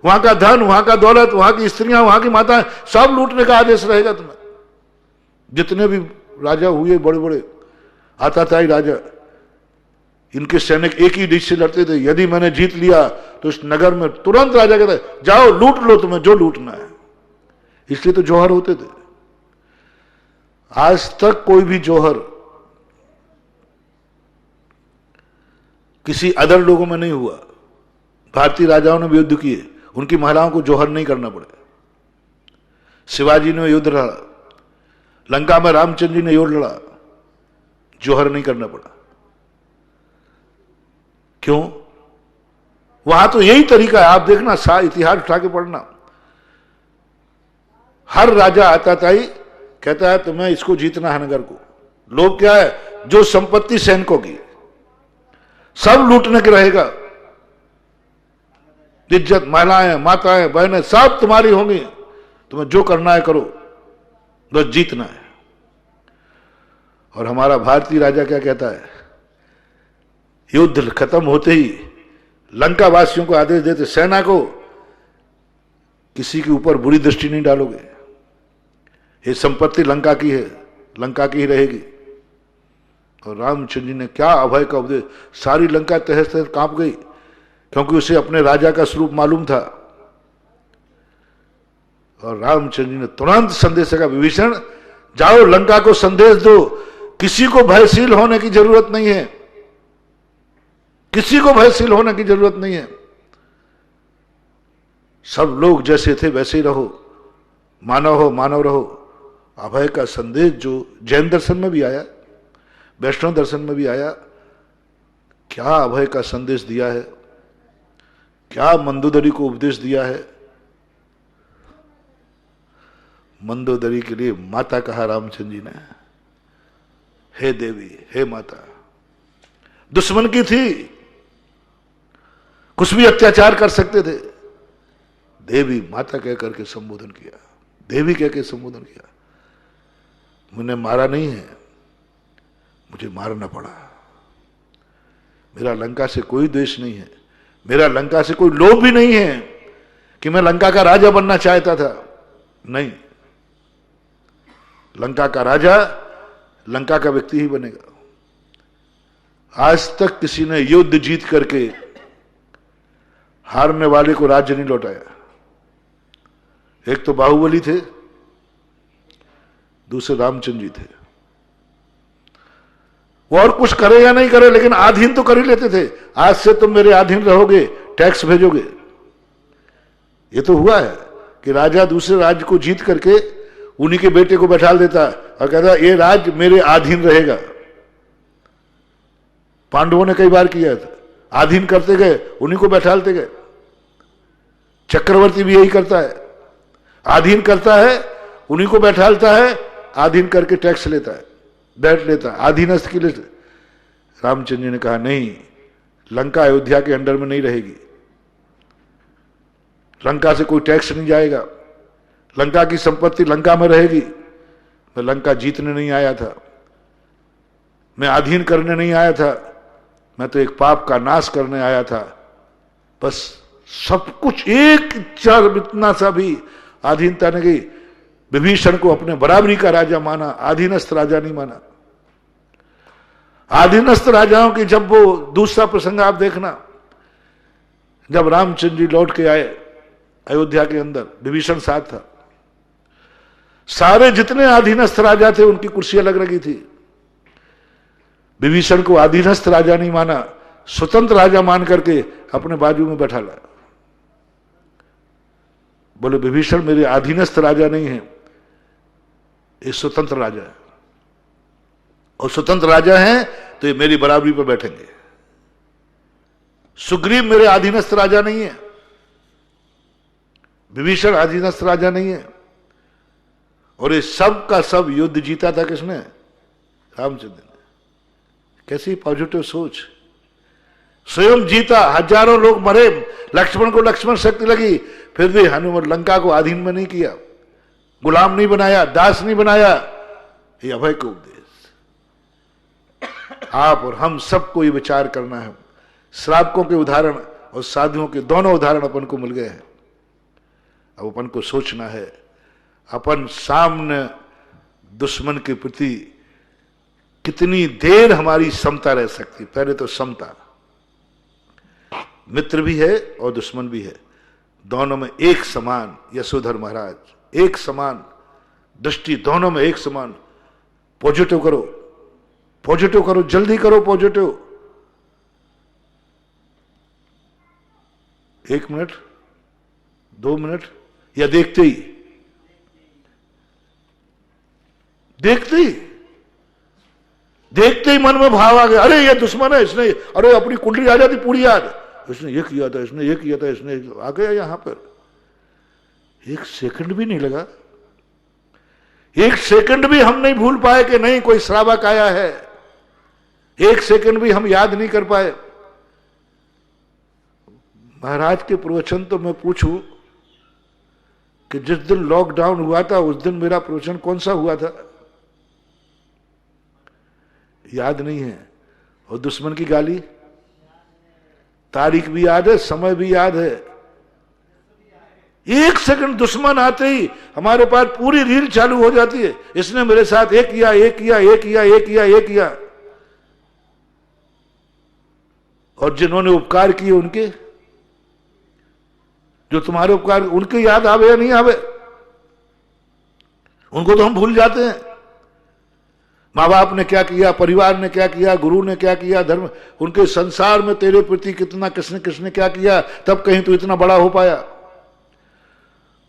वहां का धन, वहां का दौलत, वहां की स्त्रियां, वहां की माताएं, सब लूटने का आदेश रहेगा तुम्हें। जितने भी राजा हुए बड़े बड़े आताताई राजा, इनके सैनिक एक ही डिश से लड़ते थे, यदि मैंने जीत लिया तो इस नगर में तुरंत राजा कहता जाओ लूट लो तुम्हें जो लूटना है। इसलिए तो जौहर होते थे। आज तक कोई भी जौहर किसी अदर लोगों में नहीं हुआ। भारतीय राजाओं ने भी युद्ध किए, उनकी महिलाओं को जौहर नहीं करना पड़ा। शिवाजी ने युद्ध लड़ा, लंका में रामचंद्र जी ने युद्ध लड़ा, जौहर नहीं करना पड़ा। क्यों? वहां तो यही तरीका है। आप देखना, इतिहास उठा के पढ़ना, हर राजा आता था ही कहता है तुम्हें इसको जीतना है नगर को। लोग क्या है, जो संपत्ति सैनिकों की सब लूटने के रहेगा, इज्जत, महिलाएं, माताएं, बहनें सब तुम्हारी होंगी, तुम्हें जो करना है करो, बस जीतना है। और हमारा भारतीय राजा क्या कहता है, युद्ध खत्म होते ही लंका वासियों को आदेश देते, सेना को किसी के ऊपर बुरी दृष्टि नहीं डालोगे, ये संपत्ति लंका की है, लंका की ही रहेगी। और रामचंद्र जी ने क्या अभय का उपदेश, सारी लंका तहस तहस कांप गई, क्योंकि उसे अपने राजा का स्वरूप मालूम था। और रामचंद्र जी ने तुरंत संदेश का, विभीषण जाओ लंका को संदेश दो, किसी को भयशील होने की जरूरत नहीं है, किसी को भयशील होने की जरूरत नहीं है, सब लोग जैसे थे वैसे ही रहो, मानव हो मानव रहो। अभय का संदेश जो जैन दर्शन में भी आया, वैष्णव दर्शन में भी आया, क्या अभय का संदेश दिया है, क्या मंदोदरी को उपदेश दिया है। मंदोदरी के लिए माता कहा रामचंद्र जी ने, हे देवी, हे माता। दुश्मन की थी, कुछ भी अत्याचार कर सकते थे, देवी माता कह करके संबोधन किया, देवी कह के संबोधन किया। मुझे मारा नहीं है, मुझे मारना पड़ा। मेरा लंका से कोई द्वेष नहीं है, मेरा लंका से कोई लोभ भी नहीं है कि मैं लंका का राजा बनना चाहता था, नहीं। लंका का राजा लंका का व्यक्ति ही बनेगा। आज तक किसी ने युद्ध जीत करके हारने वाले को राज्य नहीं लौटाया। एक तो बाहुबली थे, दूसरे रामचंद्र जी थे। वो और कुछ करे या नहीं करे, लेकिन आधीन तो कर ही लेते थे। आज से तुम मेरे अधीन रहोगे, टैक्स भेजोगे। ये तो हुआ है कि राजा दूसरे राज्य को जीत करके उन्हीं के बेटे को बैठा देता और कहता ये राज्य मेरे अधीन रहेगा। पांडवों ने कई बार किया था, अधीन करते गए, उन्हीं को बैठालते गए। चक्रवर्ती भी यही करता है, अधीन करता है, उन्हीं को बैठालता है, अधीन करके टैक्स लेता है, बैठ लेता है, अधीनस्थ के लिए। रामचंद्र जी ने कहा नहीं, लंका अयोध्या के अंडर में नहीं रहेगी, लंका से कोई टैक्स नहीं जाएगा, लंका की संपत्ति लंका में रहेगी। मैं लंका जीतने नहीं आया था, मैं अधीन करने नहीं आया था, मैं तो एक पाप का नाश करने आया था। बस सब कुछ एक चार इतना सा भी अधीनता नहीं गई। विभीषण को अपने बराबरी का राजा माना, अधीनस्थ राजा नहीं माना। अधीनस्थ राजाओं की जब वो दूसरा प्रसंग आप देखना, जब रामचंद्र जी लौट के आए अयोध्या के अंदर, विभीषण साथ था, सारे जितने अधीनस्थ राजा थे उनकी कुर्सी अलग लगी थी। विभीषण को अधीनस्थ राजा नहीं माना, स्वतंत्र राजा मान करके अपने बाजू में बैठा लाया। बोले विभीषण मेरे अधीनस्थ राजा नहीं है, ये स्वतंत्र राजा है, और स्वतंत्र राजा हैं तो ये मेरी बराबरी पर बैठेंगे। सुग्रीव मेरे अधीनस्थ राजा नहीं है, विभीषण अधीनस्थ राजा नहीं है। और ये सब का सब युद्ध जीता था किसने? रामचंद्र ने। कैसी पॉजिटिव सोच, स्वयं जीता, हजारों लोग मरे, लक्ष्मण को लक्ष्मण शक्ति लगी, फिर भी हनुमान लंका को अधीन में नहीं किया, गुलाम नहीं बनाया, दास नहीं बनाया। ये अभय का उपदेश। आप और हम सबको ये विचार करना है। श्रावकों के उदाहरण और साधुओं के दोनों उदाहरण अपन को मिल गए हैं। अब अपन को सोचना है अपन सामने दुश्मन के प्रति कितनी देर हमारी समता रह सकती। पहले तो समता, मित्र भी है और दुश्मन भी है, दोनों में एक समान। यशोधर महाराज एक समान दृष्टि, दोनों में एक समान। पॉजिटिव करो, पॉजिटिव करो, जल्दी करो पॉजिटिव। 1 मिनट 2 मिनट या देखते ही मन में भाव आ गया, अरे ये दुश्मन है, इसने, अरे अपनी कुंडली आ जाती पूरी याद, इसने ये किया था, इसने ये किया था, इसने आ गया यहां पर। 1 सेकंड भी नहीं लगा, 1 सेकंड भी हम नहीं भूल पाए कि नहीं कोई श्रावक आया है। 1 सेकंड भी हम याद नहीं कर पाए। महाराज के प्रवचन तो मैं पूछूं कि जिस दिन लॉकडाउन हुआ था उस दिन मेरा प्रवचन कौन सा हुआ था, याद नहीं है। और दुश्मन की गाली, तारीख भी याद है, समय भी याद है। 1 सेकंड दुश्मन आते ही हमारे पास पूरी रील चालू हो जाती है। इसने मेरे साथ ये किया, ये किया, ये किया, ये किया, ये किया। और जिन्होंने उपकार किए उनके, जो तुम्हारे उपकार, उनके याद आवे या नहीं आवे? उनको तो हम भूल जाते हैं। माँ बाप ने क्या किया, परिवार ने क्या किया, गुरु ने क्या किया, धर्म, उनके संसार में तेरे प्रति कितना किसने किसने क्या किया, तब कहीं तू इतना बड़ा हो पाया।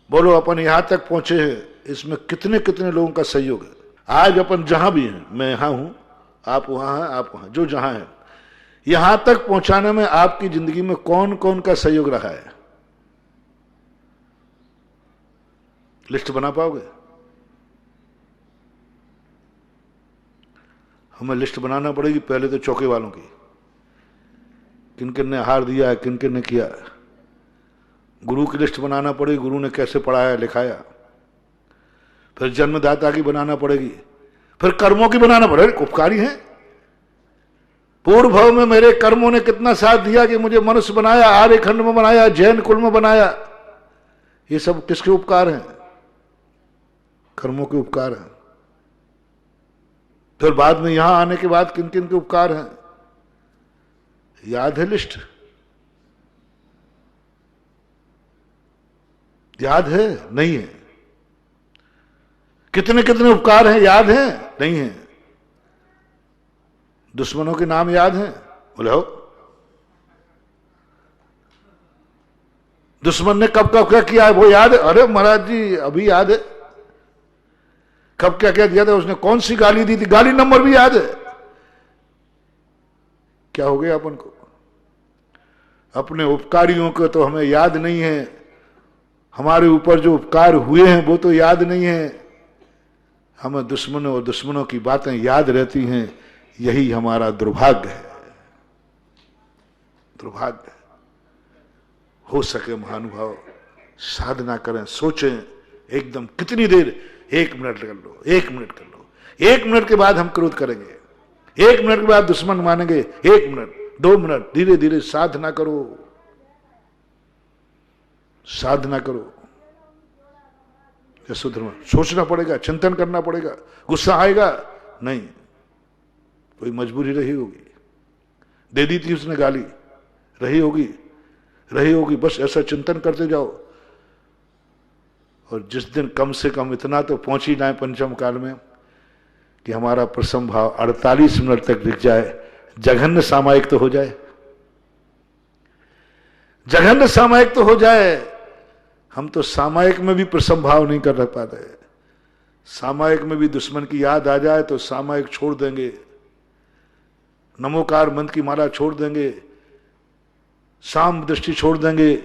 बोलो अपन यहां तक पहुंचे हैं, इसमें कितने कितने लोगों का सहयोग है। आज अपन जहां भी हैं, मैं यहां हूं, आप वहां हैं, आप वहां, जो जहां है, यहां तक पहुंचाने में आपकी जिंदगी में कौन कौन का सहयोग रहा है? लिस्ट बना पाओगे? हमें लिस्ट बनाना पड़ेगी पहले तो चौके वालों की, किन किन ने आहार दिया है, किन किन ने किया। गुरु की लिस्ट बनाना पड़ेगी, गुरु ने कैसे पढ़ाया लिखाया। फिर जन्मदाता की बनाना पड़ेगी, फिर कर्मों की बनाना पड़ेगी। उपकारी हैं, पूर्व भव में मेरे कर्मों ने कितना साथ दिया कि मुझे मनुष्य बनाया, आर्यखंड में बनाया, जैन कुल में बनाया। ये सब किसके उपकार हैं? कर्मों के उपकार हैं। फिर बाद में यहां आने के बाद किन किन के उपकार हैं, याद है लिस्ट? याद है? नहीं है। कितने कितने उपकार हैं, याद है? नहीं है। दुश्मनों के नाम याद हैं? बोले हो। दुश्मन ने कब कब क्या किया है वो याद है? अरे महाराज जी अभी याद है। कब क्या क्या दिया था उसने, कौन सी गाली दी थी, गाली नंबर भी याद है। क्या हो गया अपन को? अपने उपकारियों को तो हमें याद नहीं है, हमारे ऊपर जो उपकार हुए हैं वो तो याद नहीं है। हमें दुश्मनों और दुश्मनों की बातें याद रहती हैं। यही हमारा दुर्भाग्य है, दुर्भाग्य। हो सके महानुभाव साधना करें, सोचें एकदम। कितनी देर? 1 मिनट कर लो, 1 मिनट कर लो। 1 मिनट के बाद हम क्रोध करेंगे, 1 मिनट के बाद दुश्मन मानेंगे। 1 मिनट, 2 मिनट, धीरे धीरे साधना करो, साधना करो। यशोधर्मा सोचना पड़ेगा, चिंतन करना पड़ेगा। गुस्सा आएगा नहीं, कोई मजबूरी रही होगी, दे दी थी उसने गाली, रही होगी। बस ऐसा चिंतन करते जाओ। और जिस दिन कम से कम इतना तो पहुंच ही जाए पंचम काल में कि हमारा प्रसम भाव 48 मिनट तक दिख जाए, जघन्य सामायिक तो हो जाए, जघन्य सामायिक तो हो जाए। हम तो सामायिक में भी प्रसम भाव नहीं कर पाते। सामायिक में भी दुश्मन की याद आ जाए तो सामायिक छोड़ देंगे, नमोकार मंत्र की माला छोड़ देंगे, साम दृष्टि छोड़ देंगे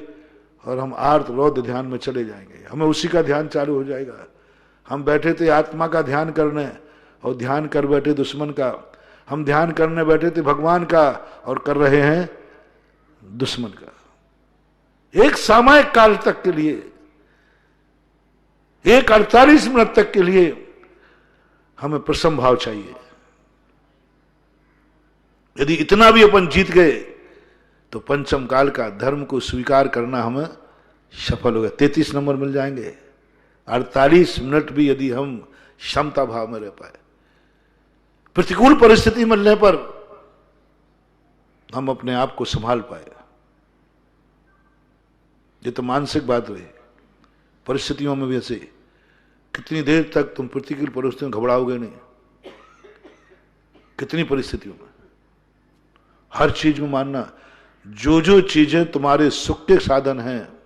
और हम आर्त रौद्र ध्यान में चले जाएंगे। हमें उसी का ध्यान चालू हो जाएगा। हम बैठे थे आत्मा का ध्यान करने और ध्यान कर बैठे दुश्मन का। हम ध्यान करने बैठे थे भगवान का और कर रहे हैं दुश्मन का। एक सामयिक काल तक के लिए, एक 48 मिनट तक के लिए हमें प्रसन्न भाव चाहिए। यदि इतना भी अपन जीत गए तो पंचम काल का धर्म को स्वीकार करना हमें सफल हो गया। 33 नंबर मिल जाएंगे। 48 मिनट भी यदि हम क्षमता भाव में रह पाए, प्रतिकूल परिस्थिति मिलने पर हम अपने आप को संभाल पाए, ये तो मानसिक बात रही। परिस्थितियों में भी ऐसे, कितनी देर तक तुम प्रतिकूल परिस्थितियों में घबराओगे नहीं? कितनी परिस्थितियों में, हर चीज में मानना, जो जो चीजें तुम्हारे सुख के साधन हैं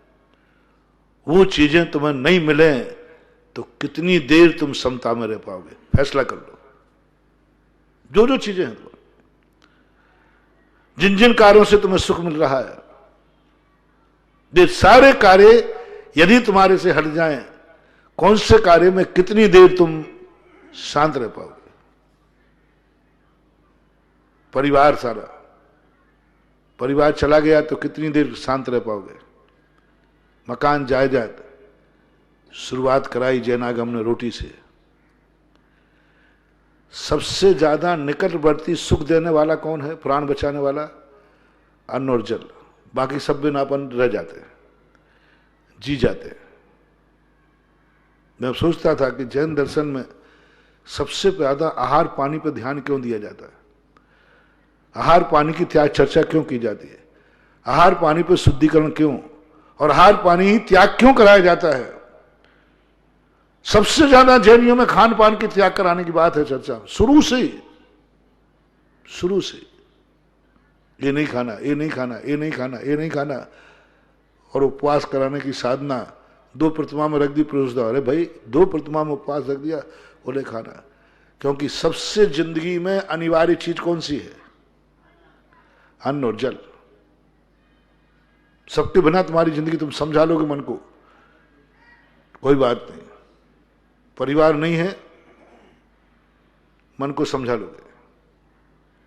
वो चीजें तुम्हें नहीं मिले तो कितनी देर तुम समता में रह पाओगे? फैसला कर लो। जो जो चीजें हैं, जिन जिन कार्यों से तुम्हें सुख मिल रहा है, ये सारे कार्य यदि तुम्हारे से हट जाएं, कौन से कार्य में कितनी देर तुम शांत रह पाओगे? परिवार सारा, परिवार चला गया तो कितनी देर शांत रह पाओगे? मकान जायदाद, शुरुआत कराई जैनागम ने रोटी से। सबसे ज्यादा निकटवर्ती सुख देने वाला कौन है? प्राण बचाने वाला अन्न और जल। बाकी सब बिनापन रह जाते हैं, जी जाते हैं। मैं सोचता था कि जैन दर्शन में सबसे ज्यादा आहार पानी पर ध्यान क्यों दिया जाता है? आहार पानी की त्याग चर्चा क्यों की जाती है? आहार पानी पर शुद्धिकरण क्यों, और आहार पानी ही त्याग क्यों कराया जाता है? सबसे ज्यादा जैनियों में खान पान की त्याग कराने की बात है चर्चा, शुरू से। ये नहीं खाना, ये नहीं खाना, ये नहीं खाना, ये नहीं खाना, और उपवास कराने की साधना। 2 प्रतिमा में रख दी प्रवेशद्वार। अरे भाई, 2 प्रतिमा में उपवास रख दिया, बोले खाना। क्योंकि सबसे जिंदगी में अनिवार्य चीज कौन सी है? अन्न और जल। सबके बिना तुम्हारी जिंदगी, तुम समझा लोगे मन को, कोई बात नहीं। परिवार नहीं है, मन को समझा लोगे।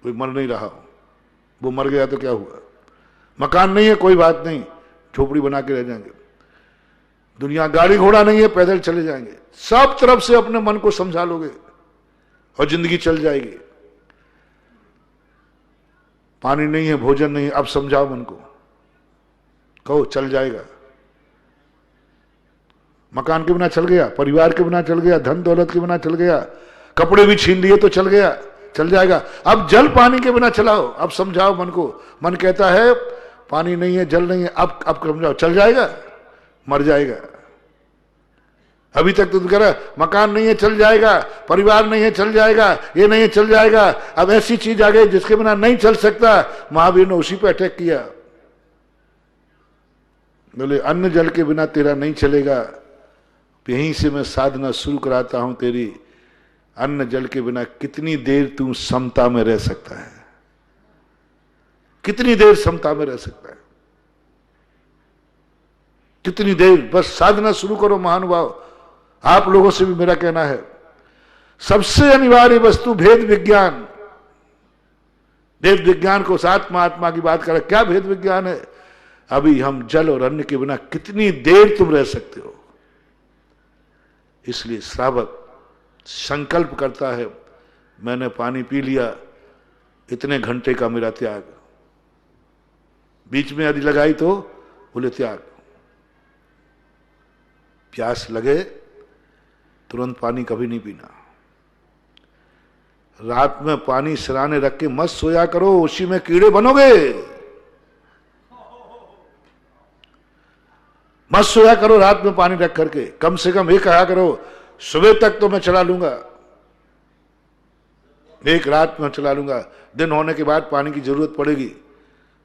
कोई मर नहीं रहा हो, वो मर गया तो क्या हुआ? मकान नहीं है, कोई बात नहीं, झोपड़ी बना के रह जाएंगे। दुनिया, गाड़ी घोड़ा नहीं है, पैदल चले जाएंगे। सब तरफ से अपने मन को समझा लोगे और जिंदगी चल जाएगी। पानी नहीं है, भोजन नहीं है, अब समझाओ मन को, कहो चल जाएगा। मकान के बिना चल गया, परिवार के बिना चल गया, धन दौलत के बिना चल गया, कपड़े भी छीन लिए तो चल गया, चल जाएगा। अब जल पानी के बिना चलाओ, अब समझाओ मन को। मन कहता है पानी नहीं है, जल नहीं है, अब समझाओ, चल जाएगा? मर जाएगा। अभी तक तो कह रहा मकान नहीं है, चल जाएगा, परिवार नहीं है, चल जाएगा, ये नहीं है, चल जाएगा। अब ऐसी चीज आ गई जिसके बिना नहीं चल सकता। महावीर ने उसी पे अटैक किया। बोले अन्न जल के बिना तेरा नहीं चलेगा, यहीं से मैं साधना शुरू कराता हूं तेरी। अन्न जल के बिना कितनी देर तू समता में रह सकता है? कितनी देर समता में रह सकता है? कितनी देर? बस साधना शुरू करो महानुभाव। आप लोगों से भी मेरा कहना है, सबसे अनिवार्य वस्तु भेद विज्ञान। भेद विज्ञान को साथ महात्मा की बात करें, क्या भेद विज्ञान है? अभी हम जल और अन्न के बिना कितनी देर तुम रह सकते हो? इसलिए श्रावक संकल्प करता है, मैंने पानी पी लिया, इतने घंटे का मेरा त्याग। बीच में यदि लगाई तो बोले त्याग। प्यास लगे तुरंत पानी कभी नहीं पीना। रात में पानी सिराने रख के मत सोया करो, उसी में कीड़े बनोगे। मत सोया करो रात में पानी रख करके। कम से कम एक कहा करो, सुबह तक तो मैं चला लूंगा, एक रात में चला लूंगा, दिन होने के बाद पानी की जरूरत पड़ेगी।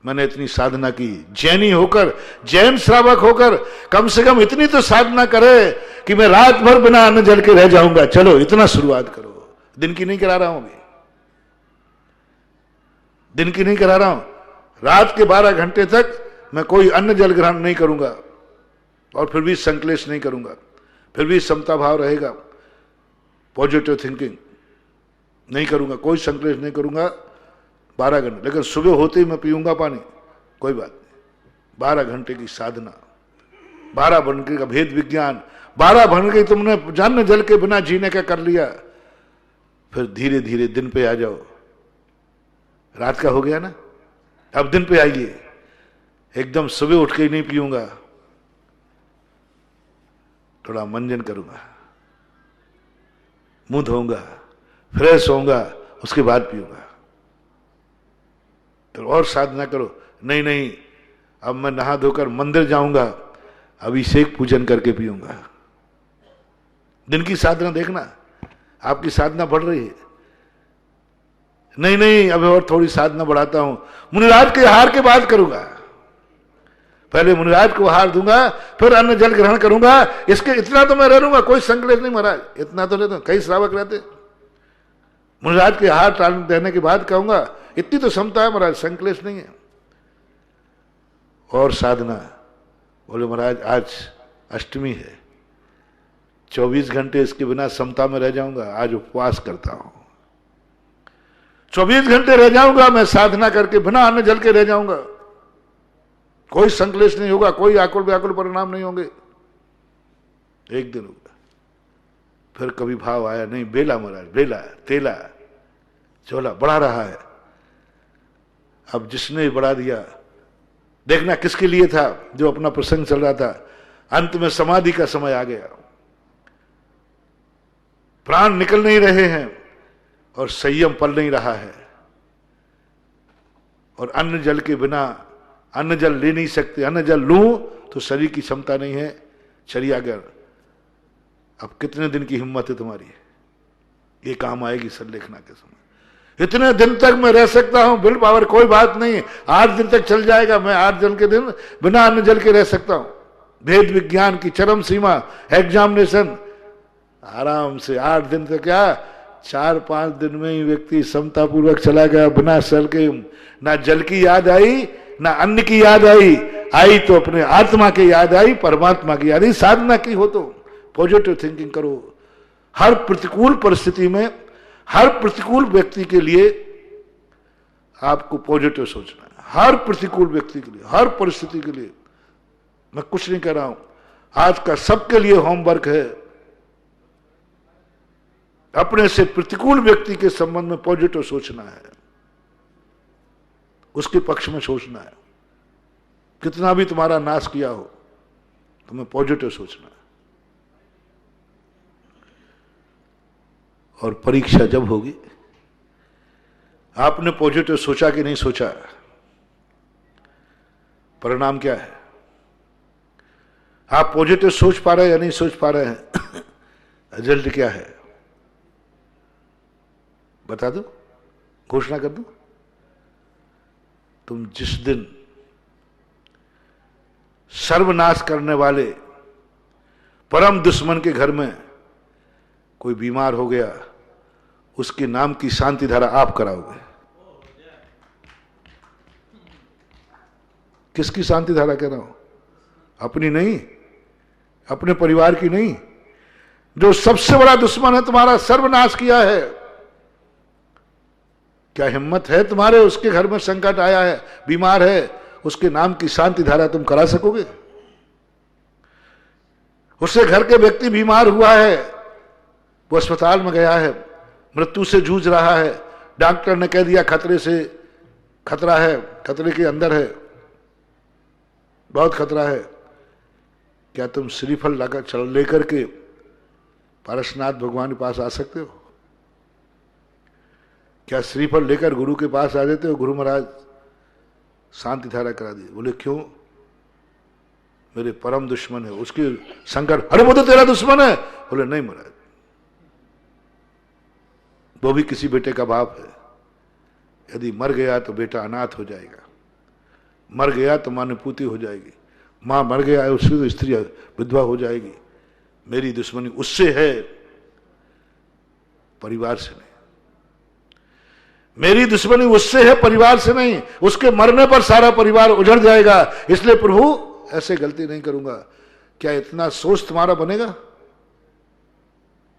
मैंने इतनी साधना की। जैनी होकर, जैन श्रावक होकर कम से कम इतनी तो साधना करे कि मैं रात भर बिना अन्न जल के रह जाऊंगा। चलो इतना शुरुआत करो। दिन की नहीं करा रहा हूं, अभी दिन की नहीं करा रहा हूं। रात के 12 घंटे तक मैं कोई अन्न जल ग्रहण नहीं करूंगा, और फिर भी संकलेश नहीं करूंगा, फिर भी समता भाव रहेगा। पॉजिटिव थिंकिंग नहीं करूंगा, कोई संकलेश नहीं करूंगा 12 घंटे। लेकिन सुबह होते ही मैं पीऊंगा पानी, कोई बात नहीं। 12 घंटे की साधना, 12 घंटे का भेद विज्ञान। 12 घंटे तुमने जल के बिना जीने का कर लिया, फिर धीरे धीरे दिन पे आ जाओ। रात का हो गया ना, अब दिन पे आइए। एकदम सुबह उठ के ही नहीं पीऊंगा, थोड़ा मंजन करूंगा, मुंह धोऊंगा, फ्रेश होऊंगा, उसके बाद पीऊंगा। तो और साधना करो। नहीं नहीं, अब मैं नहा धोकर मंदिर जाऊंगा, अभिषेक पूजन करके पीऊंगा। दिन की साधना देखना, आपकी साधना बढ़ रही है। नहीं नहीं, अब और थोड़ी साधना बढ़ाता हूं, मुनिराज के आहार के बाद करूंगा। पहले मुनिराज को आहार दूंगा, फिर अन्न जल ग्रहण करूंगा। इसके इतना तो मैं रह लूंगा, कोई संकलेश नहीं महाराज, इतना तो नहीं। तो कई श्रावक रहते, मुनिराज के आहार टाल देने के बाद कहूंगा, इतनी तो क्षमता है महाराज, संकलेश नहीं है। और साधना, बोले महाराज आज अष्टमी है, 24 घंटे इसके बिना समता में रह जाऊंगा, आज उपवास करता हूं। 24 घंटे रह जाऊंगा मैं साधना करके, बिना अन्न जल के रह जाऊंगा, कोई संकलेश नहीं होगा, कोई आकुल व्याकुल परिणाम नहीं होंगे। एक दिन होगा, फिर कभी भाव आया, नहीं बेला महाराज, बेला तेला चोला बढ़ा रहा है। अब जिसने बढ़ा दिया, देखना किसके लिए था, जो अपना प्रसंग चल रहा था, अंत में समाधि का समय आ गया, प्राण निकल नहीं रहे हैं और संयम पल नहीं रहा है, और अन्न जल के बिना अन्न जल ले नहीं सकते। अन्न जल लूं तो शरीर की क्षमता नहीं है, चरियागर। अब कितने दिन की हिम्मत है तुम्हारी, ये काम आएगी संलेखना के समय। इतने दिन तक मैं रह सकता हूं, विल पावर कोई बात नहीं, 8 दिन तक चल जाएगा, मैं 8 दिन के दिन बिना अन्न जल के रह सकता हूं। भेद विज्ञान की चरम सीमा, एग्जामिनेशन, आराम से 8 दिन तक, क्या 4-5 दिन में ही व्यक्ति समता पूर्वक चला गया, बिना सल के। ना जल की याद आई, ना अन्न की याद आई तो अपने आत्मा की याद आई, परमात्मा की याद आई। साधना की हो तो पॉजिटिव थिंकिंग करो। हर प्रतिकूल परिस्थिति में, हर प्रतिकूल व्यक्ति के लिए आपको पॉजिटिव सोचना है। हर प्रतिकूल व्यक्ति के लिए, हर परिस्थिति के लिए। मैं कुछ नहीं कह रहा हूं, आज का सबके लिए होमवर्क है, अपने से प्रतिकूल व्यक्ति के संबंध में पॉजिटिव सोचना है, उसके पक्ष में सोचना है। कितना भी तुम्हारा नाश किया हो, तुम्हें पॉजिटिव सोचना है। और परीक्षा जब होगी, आपने पॉजिटिव सोचा कि नहीं सोचा, परिणाम क्या है? आप पॉजिटिव सोच पा रहे हैं या नहीं सोच पा रहे हैं, रिजल्ट क्या है बता दो, घोषणा कर दो। तुम जिस दिन सर्वनाश करने वाले परम दुश्मन के घर में कोई बीमार हो गया, उसके नाम की शांति धारा आप कराओगे। किसकी शांति धारा कह रहा हूं? अपनी नहीं, अपने परिवार की नहीं। जो सबसे बड़ा दुश्मन है तुम्हारा, सर्वनाश किया है, क्या हिम्मत है तुम्हारे? उसके घर में संकट आया है, बीमार है, उसके नाम की शांति धारा तुम करा सकोगे? उससे घर के व्यक्ति बीमार हुआ है, वो अस्पताल में गया है, मृत्यु से जूझ रहा है, डॉक्टर ने कह दिया खतरे से, खतरा है, खतरे के अंदर है, बहुत खतरा है। क्या तुम श्रीफल लेकर के पारसनाथ भगवान के पास आ सकते हो? क्या श्रीफल लेकर गुरु के पास आ जाते हो? गुरु महाराज शांति धारा करा दी। बोले क्यों? मेरे परम दुश्मन है, उसकी संकट। अरे वो तो तेरा दुश्मन है। बोले नहीं महाराज, वो भी किसी बेटे का बाप है, यदि मर गया तो बेटा अनाथ हो जाएगा, मर गया तो मां निपूती हो जाएगी, मां मर गया है उसकी तो स्त्री विधवा हो जाएगी। मेरी दुश्मनी उससे है, परिवार से नहीं। मेरी दुश्मनी उससे है, परिवार से नहीं। उसके मरने पर सारा परिवार उजड़ जाएगा, इसलिए प्रभु ऐसे गलती नहीं करूंगा। क्या इतना सोच तुम्हारा बनेगा?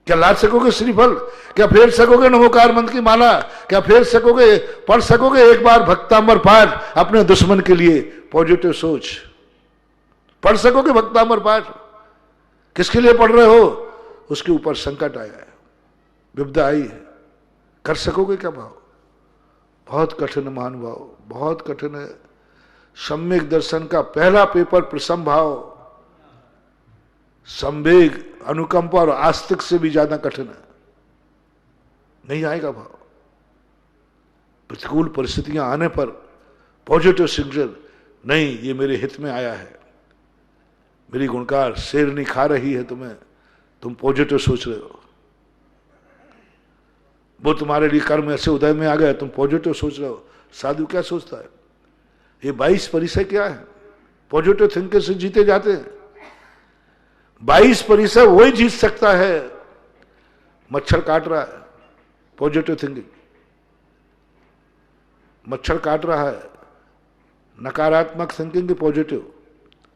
क्या ला सकोगे श्रीफल? क्या फेर सकोगे नमोकार मंत्र की माला? क्या फेर सकोगे, पढ़ सकोगे एक बार भक्तांबर पाठ अपने दुश्मन के लिए? पॉजिटिव सोच। पढ़ सकोगे भक्तांबर पाठ? किसके लिए पढ़ रहे हो? उसके ऊपर संकट आया है, विपदा आई है, कर सकोगे क्या भाव? बहुत कठिन है महानुभाव, बहुत कठिन है। सम्यक दर्शन का पहला पेपर प्रसम भाव, संवेग, अनुकंपा और आस्तिक से भी ज्यादा कठिन है। नहीं आएगा भाव। प्रतिकूल परिस्थितियां आने पर पॉजिटिव सिग्नल, नहीं ये मेरे हित में आया है, मेरी गुणकार शेरनी खा रही है तुम्हें, तुम पॉजिटिव सोच रहे हो, वो तुम्हारे लिए कर्म ऐसे उदय में आ गए, तुम पॉजिटिव सोच रहे हो। साधु क्या सोचता है? ये 22 परिसर क्या है? पॉजिटिव थिंकिंग से जीते जाते हैं। 22 परिसर वही जीत सकता है, मच्छर काट रहा है, पॉजिटिव थिंकिंग। मच्छर काट रहा है, नकारात्मक थिंकिंग की पॉजिटिव,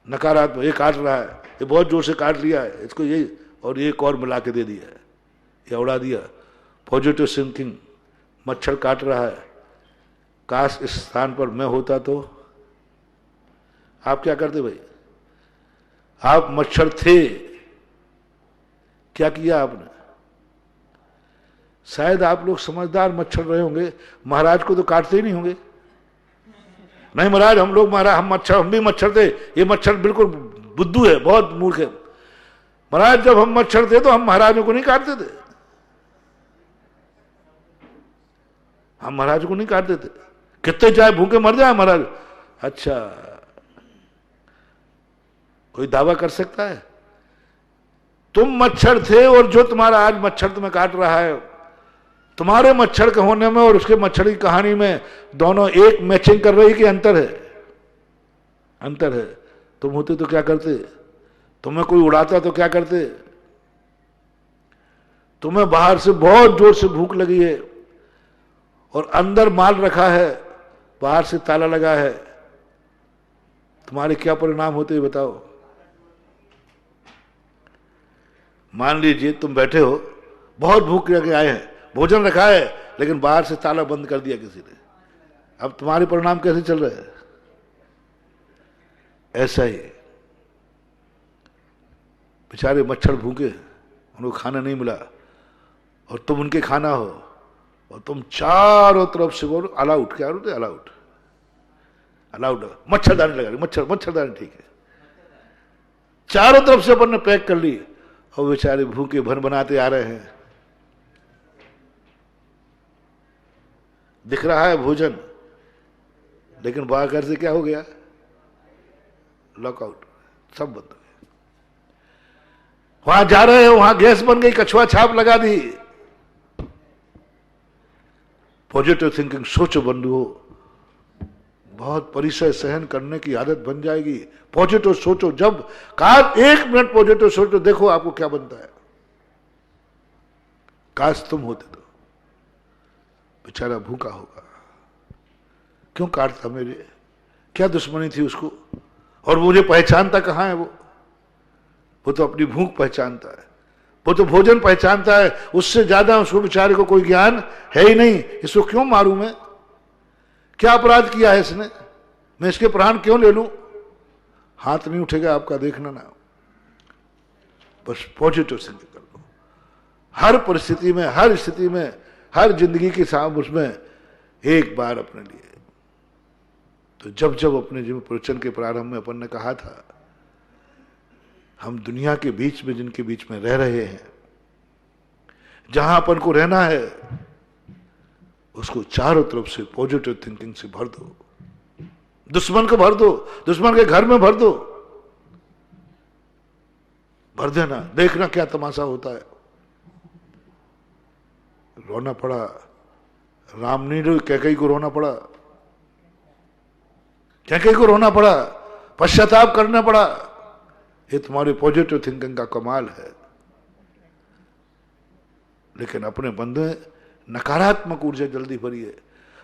नकारात्मक, ये काट रहा है, ये बहुत जोर से काट लिया है, इसको ये और ये एक और मिला के दे दिया है, ये उड़ा दिया। पॉजिटिव थिंकिंग, मच्छर काट रहा है, काश इस स्थान पर मैं होता तो। आप क्या करते भाई? आप मच्छर थे, क्या किया आपने? शायद आप लोग समझदार मच्छर रहे होंगे, महाराज को तो काटते ही नहीं होंगे। नहीं महाराज, हम लोग महाराज, हम भी मच्छर थे, ये मच्छर बिल्कुल बुद्धू है, बहुत मूर्ख है। महाराज जब हम मच्छर थे तो हम महाराजों को नहीं काटते थे, हम महाराज को नहीं काटते थे। कितने चाहे भूखे मर जाए महाराज। अच्छा, कोई दावा कर सकता है? तुम मच्छर थे और जो तुम्हारा आज मच्छर तुम्हें काट रहा है, तुम्हारे मच्छर के होने में और उसके मच्छर की कहानी में दोनों एक मैचिंग कर रही कि अंतर है? अंतर है। तुम होते तो क्या करते? तुम्हें कोई उड़ाता तो क्या करते? तुम्हें बाहर से बहुत जोर से भूख लगी है और अंदर माल रखा है, बाहर से ताला लगा है, तुम्हारे क्या परिणाम होते बताओ? मान लीजिए तुम बैठे हो, बहुत भूख लगे आए हैं, भोजन रखा है, लेकिन बाहर से ताला बंद कर दिया किसी ने, अब तुम्हारे परिणाम कैसे चल रहे हैं? ऐसा ही बेचारे मच्छर भूखे, उनको खाना नहीं मिला और तुम उनके खाना हो और तुम चारों तरफ से बोलो अलाउट, क्या बोलते? अलाउट, अलाउट, मच्छरदानी लगा ली, मच्छरदानी ठीक है, चारों तरफ से अपन ने पैक कर ली और बेचारे भूखे भन बनाते आ रहे हैं। दिख रहा है भोजन, लेकिन बाहर से क्या हो गया? लॉकआउट, सब बंद हो गया। वहां जा रहे हो, वहां गैस बन गई, कछुआ छाप लगा दी। पॉजिटिव थिंकिंग सोचो बंधुओं, बहुत परिसर सहन करने की आदत बन जाएगी। पॉजिटिव सोचो, जब काश 1 मिनट पॉजिटिव सोचो, देखो आपको क्या बनता है। काश तुम होते तो बेचारा भूखा होगा, क्यों काटता मेरे, क्या दुश्मनी थी उसको, और मुझे पहचानता कहां है वो तो अपनी भूख पहचानता है, वो तो भोजन पहचानता है, उससे ज्यादा उसको बेचारे को कोई ज्ञान है ही नहीं। इसको क्यों मारूं मैं? क्या अपराध किया है इसने? मैं इसके प्राण क्यों ले लूं? हाथ नहीं उठेगा आपका, देखना ना। बस पॉजिटिव थिंकिंग कर लो, हर परिस्थिति में, हर स्थिति में, हर जिंदगी के साथ उसमें एक बार अपने लिए। तो जब जब अपने जीवन प्रवचन के प्रारंभ में अपन ने कहा था, हम दुनिया के बीच में, जिनके बीच में रह रहे हैं, जहां अपन को रहना है, उसको चारों तरफ से पॉजिटिव थिंकिंग से भर दो। दुश्मन को भर दो, दुश्मन के घर में भर दो, भर देना, देखना क्या तमाशा होता है। रोना पड़ा, राम नहीं रो, कैकेयी को रोना पड़ा, कैकेयी को रोना पड़ा, पश्चाताप करना पड़ा। ये तुम्हारे पॉजिटिव थिंकिंग का कमाल है। लेकिन अपने बंदे नकारात्मक ऊर्जा जल्दी भरी है,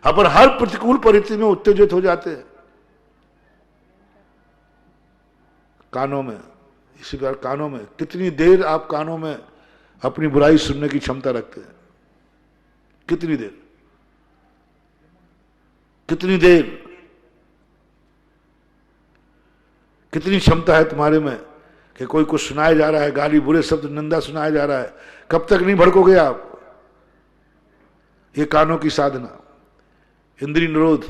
अपन हर प्रतिकूल परिस्थिति में उत्तेजित हो जाते हैं। कानों में, इसी प्रकार कानों में, कितनी देर आप कानों में अपनी बुराई सुनने की क्षमता रखते हैं? कितनी देर, कितनी देर, कितनी क्षमता है तुम्हारे में कि कोई कुछ सुनाया जा रहा है, गाली, बुरे शब्द, निंदा सुनाया जा रहा है, कब तक नहीं भड़कोगे आप? ये कानों की साधना, इंद्रिय निरोध।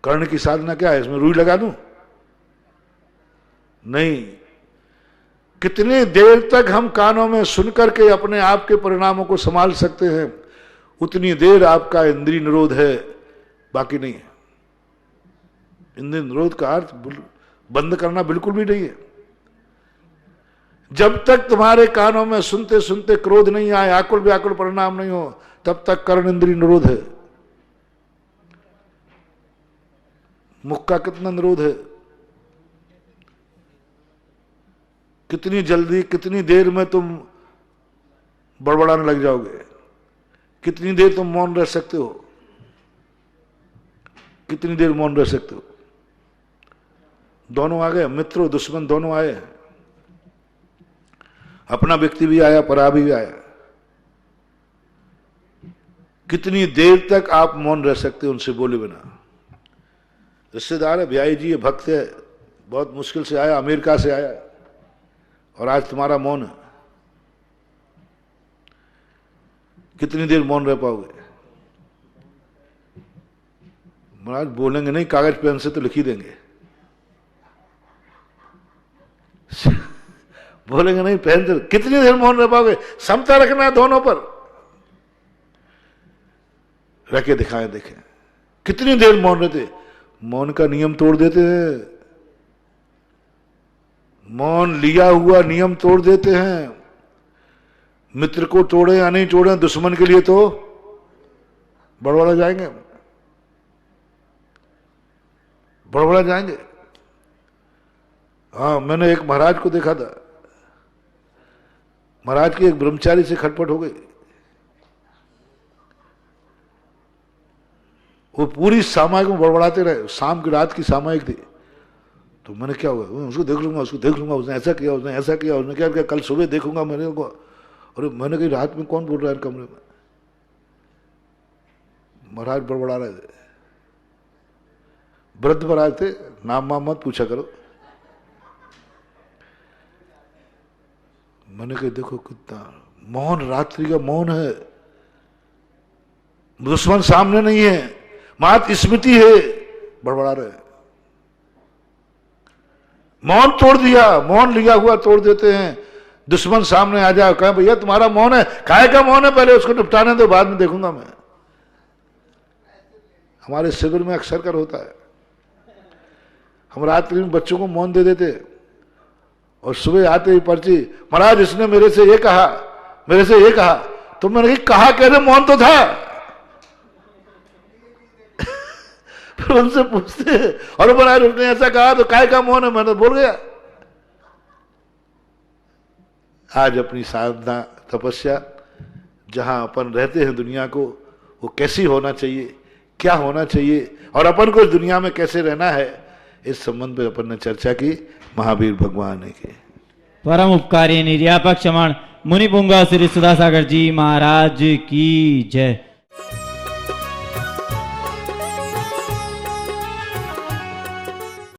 कर्ण की साधना क्या है, इसमें रुई लगा दूं? नहीं। कितनी देर तक हम कानों में सुनकर के अपने आप के परिणामों को संभाल सकते हैं, उतनी देर आपका इंद्रिय निरोध है, बाकी नहीं है। इंद्रिय निरोध का अर्थ बंद करना बिल्कुल भी नहीं है। जब तक तुम्हारे कानों में सुनते सुनते क्रोध नहीं आए, आकुल व्याकुल परिणाम नहीं हो, तब तक कर्ण इंद्रिय निरोध है। मुख का कितना निरोध है? कितनी जल्दी, कितनी देर में तुम बड़बड़ाने लग जाओगे? कितनी देर तुम मौन रह सकते हो? कितनी देर मौन रह सकते हो? दोनों आ गए, मित्र दुश्मन दोनों आए, अपना व्यक्ति भी आया, परा भी आया। कितनी देर तक आप मौन रह सकते हो उनसे बोले बिना? रिश्तेदार है, भाई जी, ये भक्त है, बहुत मुश्किल से आया, अमेरिका से आया, और आज तुम्हारा मौन है। कितनी देर मौन रह पाओगे? महाराज बोलेंगे नहीं, कागज पेन से तो लिख ही देंगे। बोलेंगे नहीं, पेन से। कितनी देर मौन रह पाओगे? समता रखना है दोनों पर, रह के दिखाएं, देखें कितनी देर मौन रहते। मौन का नियम तोड़ देते हैं, मौन लिया हुआ नियम तोड़ देते हैं। मित्र को तोड़े या नहीं तोड़े, दुश्मन के लिए तो बड़बड़ा जाएंगे, बड़बड़ा जाएंगे। हाँ, मैंने एक महाराज को देखा था, महाराज की एक ब्रह्मचारी से खटपट हो गई। वो पूरी सामायिक में बड़बड़ाते रहे, शाम की रात की सामायिक थी। तो मैंने क्या हुआ, उसको देख लूंगा, उसको देख लूंगा, उसने ऐसा किया, उसने ऐसा किया, उसने क्या किया, कल सुबह देखूंगा मेरे को। और मैंने कही रात में कौन बोल रहा है कमरे में? महाराज बड़बड़ा रहे थे, वृद्ध महाराज थे, नाम वाम मत पूछा करो। मैंने कहा देखो कितना मौन, रात्रि का मौन है, दुश्मन सामने नहीं है, मात स्मृति है, बड़बड़ा रहे। मौन तोड़ दिया, मौन लिया हुआ तोड़ देते हैं। दुश्मन सामने आ जाए, कहे भैया तुम्हारा मौन है, काहे का मौन है, पहले उसको निपटाने दो, बाद में देखूंगा मैं। हमारे शिविर में अक्सर कर होता है, हम रात्रि में बच्चों को मौन दे देते और सुबह आते ही पर्ची, महाराज इसने मेरे से ये कहा, मेरे से ये कहा। तो मैंने कहा कैसे, मौन तो था। फिर उनसे पूछते, और महाराज उसने ऐसा कहा तो काय का मौन है, मैंने बोल गया। आज अपनी साधना तपस्या जहां अपन रहते हैं दुनिया को, वो कैसी होना चाहिए, क्या होना चाहिए, और अपन को इस दुनिया में कैसे रहना है, इस संबंध में अपन ने चर्चा की महावीर भगवान ने की। परम उपकारी निर्यापक क्षमण मुनि पुंगा श्री सुधासागर जी महाराज की जय।